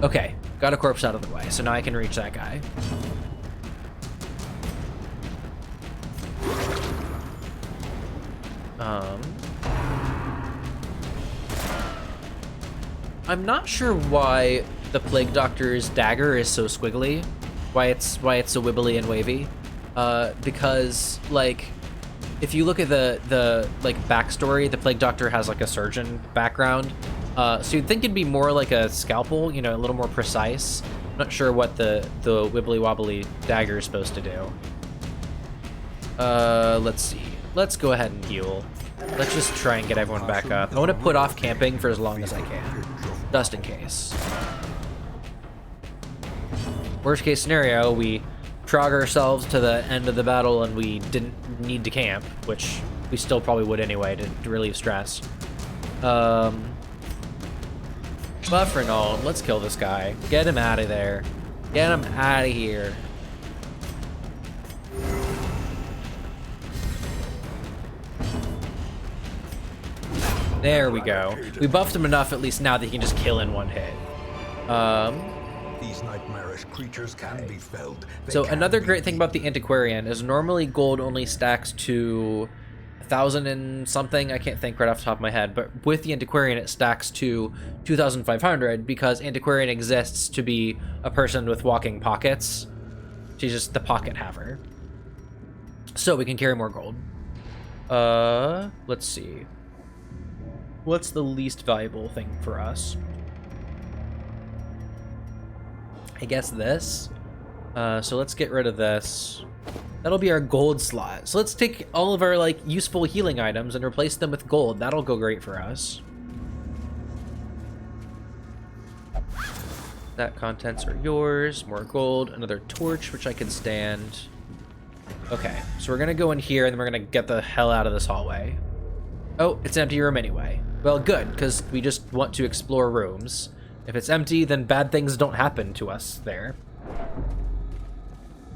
Okay, got a corpse out of the way, so now I can reach that guy. I'm not sure why the Plague Doctor's dagger is so squiggly, why it's so wibbly and wavy, because like if you look at the like backstory, the Plague Doctor has like a surgeon background, so you'd think it'd be more like a scalpel, you know, a little more precise. I'm not sure what the wibbly wobbly dagger is supposed to do. Let's see. Let's go ahead and heal. Let's just try and get everyone back up. I want to put off camping for as long as I can, just in case. Worst case scenario, we trog ourselves to the end of the battle and we didn't need to camp, which we still probably would anyway to relieve stress. Buff Reynauld, let's kill this guy. Get him out of there. Get him out of here. There we go. We buffed him enough at least now that he can just kill in one hit. These nightmarish creatures can be felled. So another great thing about the Antiquarian is normally gold only stacks to 1,000 and something. I can't think right off the top of my head, but with the Antiquarian it stacks to 2,500 because Antiquarian exists to be a person with walking pockets. She's just the pocket haver. So we can carry more gold. Let's see. What's the least valuable thing for us? I guess this. So let's get rid of this. That'll be our gold slot. So let's take all of our like useful healing items and replace them with gold. That'll go great for us. That contents are yours. More gold. Another torch, which I can stand. Okay, so we're gonna go in here and then we're gonna get the hell out of this hallway. Oh, it's an empty room anyway. Well, good, because we just want to explore rooms. If it's empty, then bad things don't happen to us there.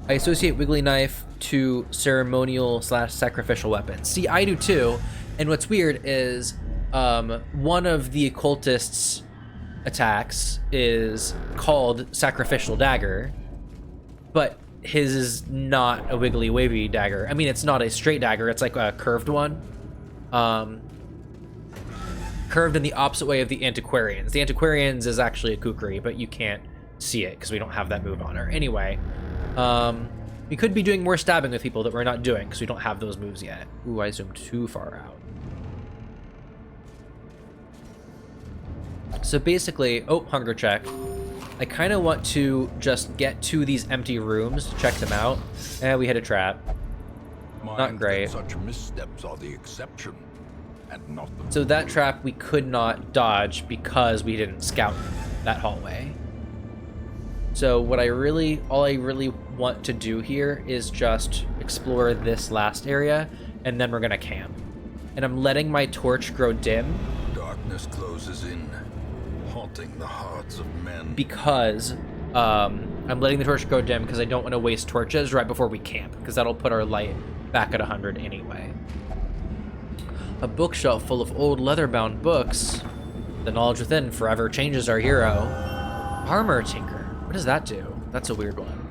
I associate Wiggly Knife to ceremonial/sacrificial weapons. See, I do too, and what's weird is one of the occultist's attacks is called Sacrificial Dagger, but his is not a wiggly wavy dagger. I mean, it's not a straight dagger, it's like a curved one. Curved in the opposite way of the Antiquarians. The Antiquarians is actually a kukri, but you can't see it because we don't have that move on her. Anyway, we could be doing more stabbing with people that we're not doing because we don't have those moves yet. Ooh, I zoomed too far out. So basically, oh, hunger check. I kind of want to just get to these empty rooms, check them out. We hit a trap. Not great. Such missteps are the exception. And not the So that trap we could not dodge because we didn't scout that hallway. So what all I really want to do here is just explore this last area, and then we're gonna camp. And I'm letting my torch grow dim. Darkness closes in, haunting the hearts of men. Because I'm letting the torch grow dim because I don't want to waste torches right before we camp, because that'll put our light back at 100 anyway. A bookshelf full of old leather-bound books. The knowledge within forever changes our hero. Armor tinker. What does that do? That's a weird one.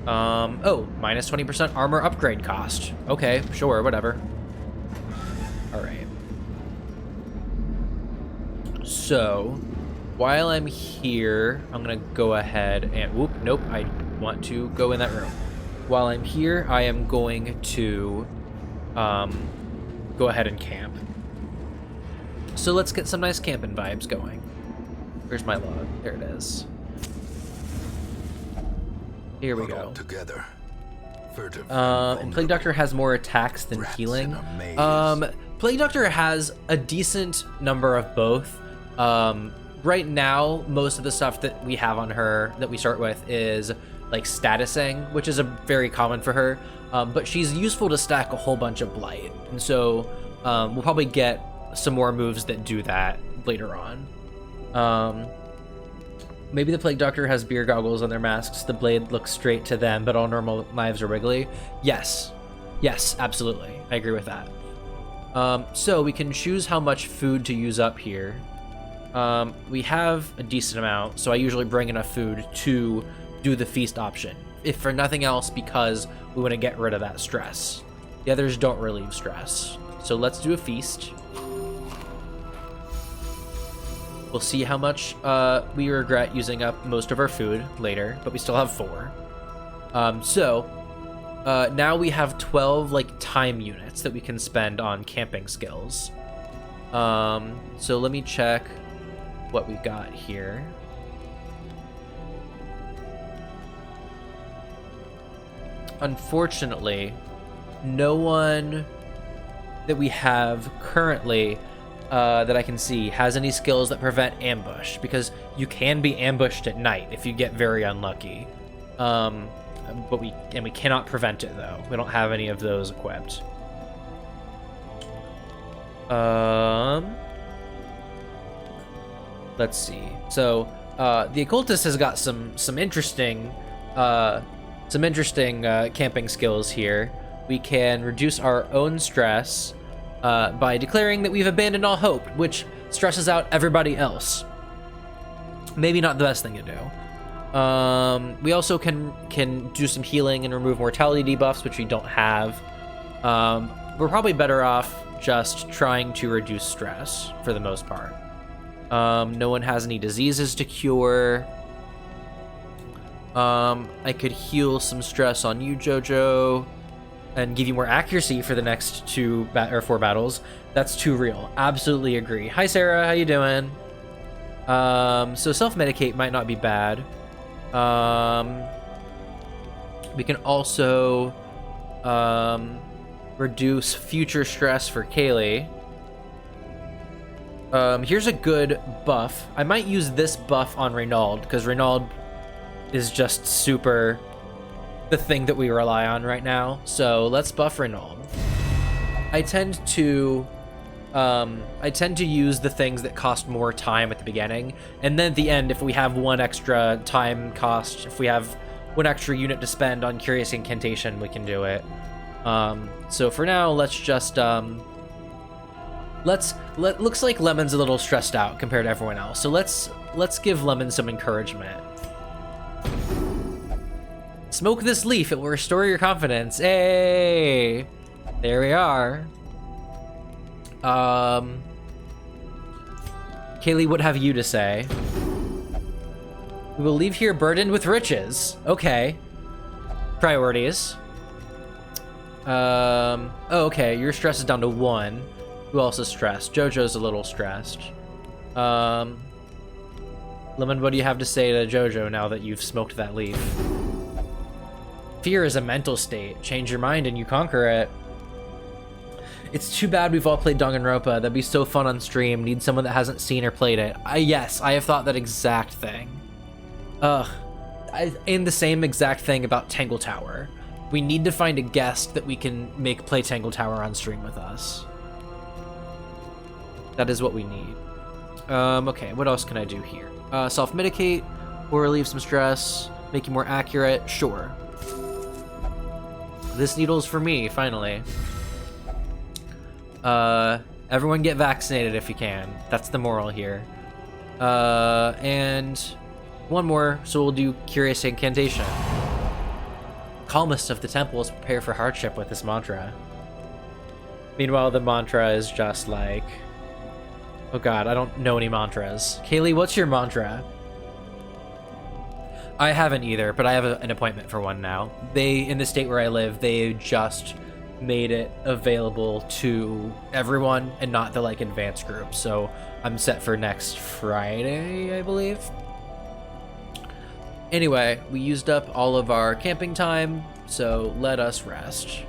Oh, minus 20% armor upgrade cost. Okay, sure, whatever. All right. So, while I'm here, I'm gonna go ahead and whoop. Nope, I want to go in that room. While I'm here, I am going to go ahead and camp. So let's get some nice camping vibes going. Where's my log? There it is. Here we go. Together. And Plague Doctor has more attacks than healing. Plague Doctor has a decent number of both. Right now, most of the stuff that we have on her that we start with is like statusing, which is a very common for her. But she's useful to stack a whole bunch of blight, and so we'll probably get some more moves that do that later on. Maybe the Plague Doctor has beer goggles on their masks. The blade looks straight to them, but all normal knives are wiggly. Yes, absolutely, I agree with that. So we can choose how much food to use up here. We have a decent amount, so I usually bring enough food to do the feast option, if for nothing else because we want to get rid of that stress. The others don't relieve stress. So let's do a feast. We'll see how much we regret using up most of our food later, but we still have 4. Now we have 12 like time units that we can spend on camping skills. So let me check what we've got here. Unfortunately, no one that we have currently that I can see has any skills that prevent ambush, because you can be ambushed at night if you get very unlucky. But we cannot prevent it though. We don't have any of those equipped. Let's see. So the occultist has got some interesting camping skills here. We can reduce our own stress by declaring that we've abandoned all hope, which stresses out everybody else. Maybe not the best thing to do. We also can do some healing and remove mortality debuffs, which we don't have. We're probably better off just trying to reduce stress for the most part. No one has any diseases to cure. I could heal some stress on you, Jojo, and give you more accuracy for the next 4 battles. That's too real. Absolutely agree. Hi, Sarah. How you doing? So self-medicate might not be bad. We can also reduce future stress for Kaylee. Here's a good buff. I might use this buff on Reynauld, because Reynauld is just super the thing that we rely on right now. So let's buff Reynauld. I tend to use the things that cost more time at the beginning, and then at the end, if we have one extra time cost, if we have one extra unit to spend on Curious Incantation, we can do it. So for now, let's just looks like Lemon's a little stressed out compared to everyone else. So let's give Lemon some encouragement. Smoke this leaf, it will restore your confidence. Hey, there we are. Kaylee, what have you to say? We will leave here burdened with riches. Okay. Priorities. Oh, okay, your stress is down to 1. Who else is stressed? Jojo's a little stressed. Lemon, what do you have to say to Jojo now that you've smoked that leaf? Fear is a mental state. Change your mind and you conquer it. It's too bad we've all played Danganronpa. That'd be so fun on stream. Need someone that hasn't seen or played it. Yes, I have thought that exact thing. And the same exact thing about Tangle Tower. We need to find a guest that we can make play Tangle Tower on stream with us. That is what we need. Okay, what else can I do here? Self-medicate, or relieve some stress, make you more accurate, sure. This needle's for me, finally. Everyone get vaccinated if you can. That's the moral here. And one more, so we'll do Curious Incantation. Calmest of the temples prepare for hardship with this mantra. Meanwhile, the mantra is just like... Oh god, I don't know any mantras. Kaylee, what's your mantra? I haven't either, but I have an appointment for one now. In the state where I live, they just made it available to everyone and not the advanced group. So I'm set for next Friday, I believe. Anyway, we used up all of our camping time, so let us rest.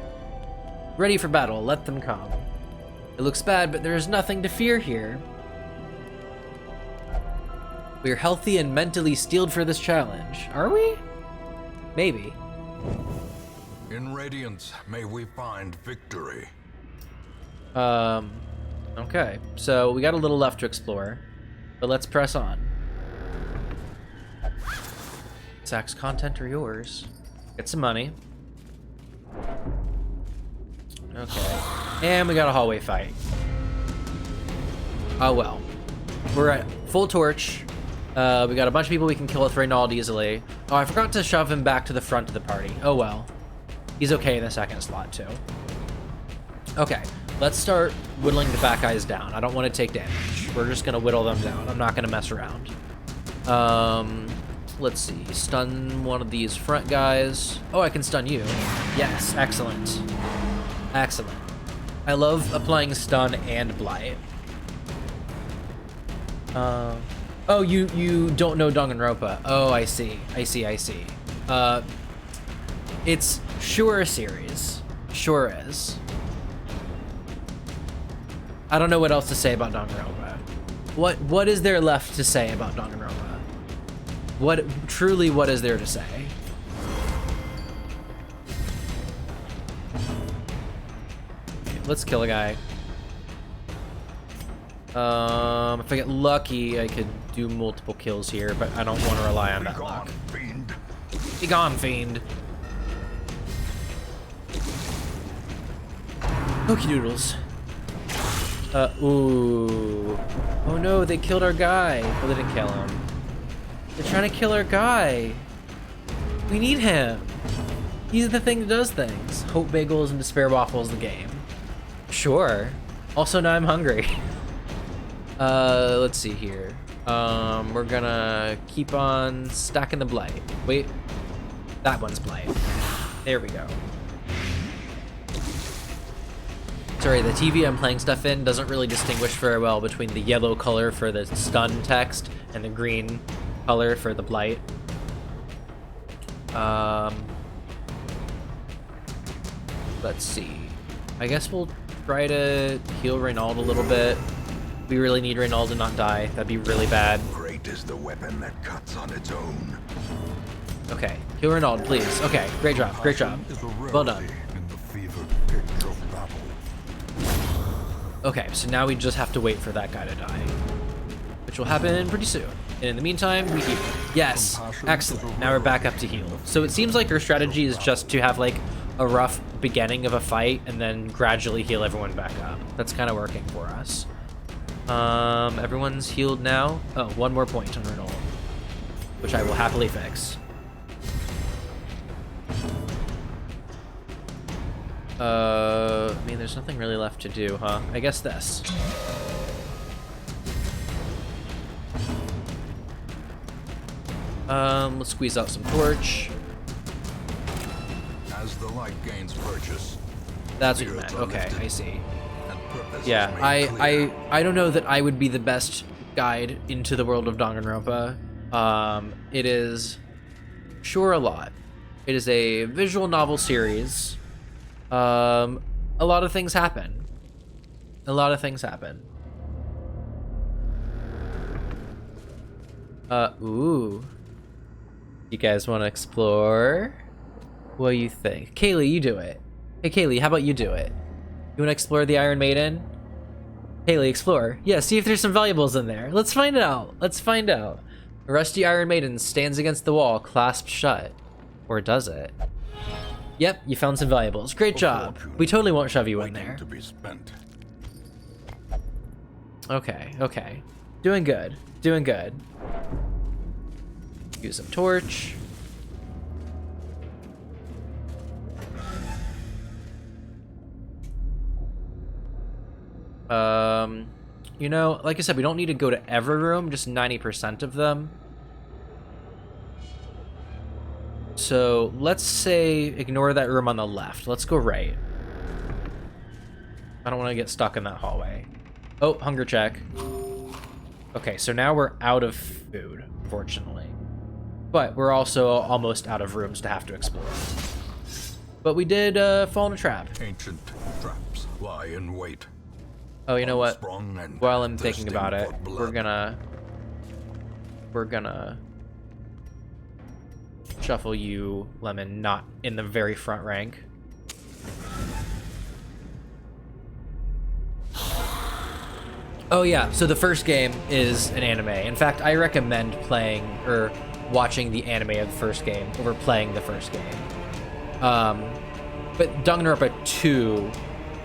Ready for battle, let them come. It looks bad, but there is nothing to fear here. We are healthy and mentally steeled for this challenge. Are we? Maybe. In Radiance, may we find victory. Okay. So we got a little left to explore, but let's press on. Zach's content are yours. Get some money. Okay. And we got a hallway fight. Oh well. We're at full torch. We got a bunch of people we can kill with Reynauld easily. Oh, I forgot to shove him back to the front of the party. Oh well. He's okay in the second slot too. Okay, let's start whittling the back guys down. I don't want to take damage. We're just gonna whittle them down. I'm not gonna mess around. Let's see. Stun one of these front guys. Oh, I can stun you. Yes, excellent. Excellent. I love applying stun and blight. Oh, you don't know Danganronpa. Oh, I see. I see. It's sure a series. Sure is. I don't know what else to say about Danganronpa. What is there left to say about Danganronpa? What is there to say? Okay, let's kill a guy. If I get lucky, I could do multiple kills here, but I don't want to rely on that luck. Fiend. Be gone, fiend. Okie doodles. Ooh. Oh no, they killed our guy. Well, they didn't kill him. They're trying to kill our guy. We need him. He's the thing that does things. Hope bagels and despair waffles the game. Sure. Also, now I'm hungry. Let's see here. We're gonna keep on stacking the blight. Wait, that one's blight. There we go. Sorry, the TV I'm playing stuff in doesn't really distinguish very well between the yellow color for the stun text and the green color for the blight. Let's see. I guess we'll try to heal Reynauld a little bit. We really need Reynauld to not die. That'd be really bad. Great is the weapon that cuts on its own. Okay, heal Reynauld, please. Okay, great job, great job. Well done. In the fevered pitch of battle. Okay, so now we just have to wait for that guy to die, which will happen pretty soon. And in the meantime, we heal. Yes, excellent. Now we're back up to heal. So it seems like our strategy is just to have like a rough beginning of a fight and then gradually heal everyone back up. That's kind of working for us. Everyone's healed now. Oh, one more point on Reynauld, which I will happily fix. I mean, there's nothing really left to do, huh? I guess this. Let's squeeze out some torch. As the light gains purchase. That's what you meant. Okay, I see. And Yeah, I don't know that I would be the best guide into the world of Danganronpa. It is sure a lot. It is a visual novel series. A lot of things happen. A lot of things happen. Ooh. You guys want to explore? What do you think? Kaylee, you do it. Hey, Kaylee, how about you do it? You want to explore the Iron Maiden? Kaylee, explore. Yeah, see if there's some valuables in there. Let's find out. Let's find out. A rusty Iron Maiden stands against the wall, clasped shut. Or does it? Yep, you found some valuables. Great job. We totally won't shove you in there. To be spent. Okay, okay. Doing good. Doing good. Use some torch. You know, like I said, we don't need to go to every room, just 90% of them. So let's say ignore that room on the left. Let's go right. I don't want to get stuck in that hallway. Oh, hunger check. Okay, so now we're out of food, unfortunately. But we're also almost out of rooms to have to explore. But we did fall in a trap. Ancient traps lie in wait. Oh, you know what? While I'm thinking thirsting about it, for we're blood. gonna shuffle you, Lemon, not in the very front rank. Oh yeah, so the first game is an anime. In fact, I recommend playing or watching the anime of the first game over playing the first game. But Danganronpa 2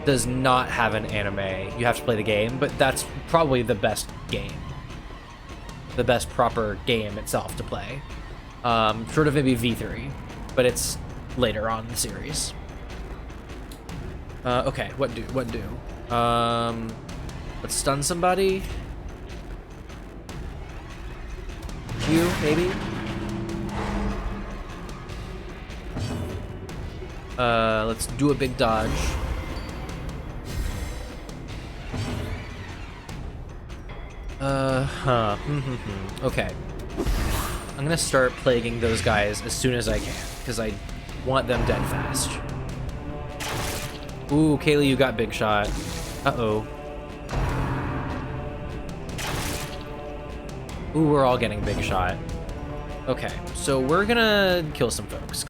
does not have an anime. You have to play the game, but that's probably the best game. The best proper game itself to play. Short of maybe V3, but it's later on in the series. Okay, what do? Let's stun somebody. You, maybe? Let's do a big dodge. Okay. I'm gonna start plaguing those guys as soon as I can, because I want them dead fast. Ooh, Kaylee, you got big shot. Uh-oh. Ooh, we're all getting big shot. Okay, so we're gonna kill some folks.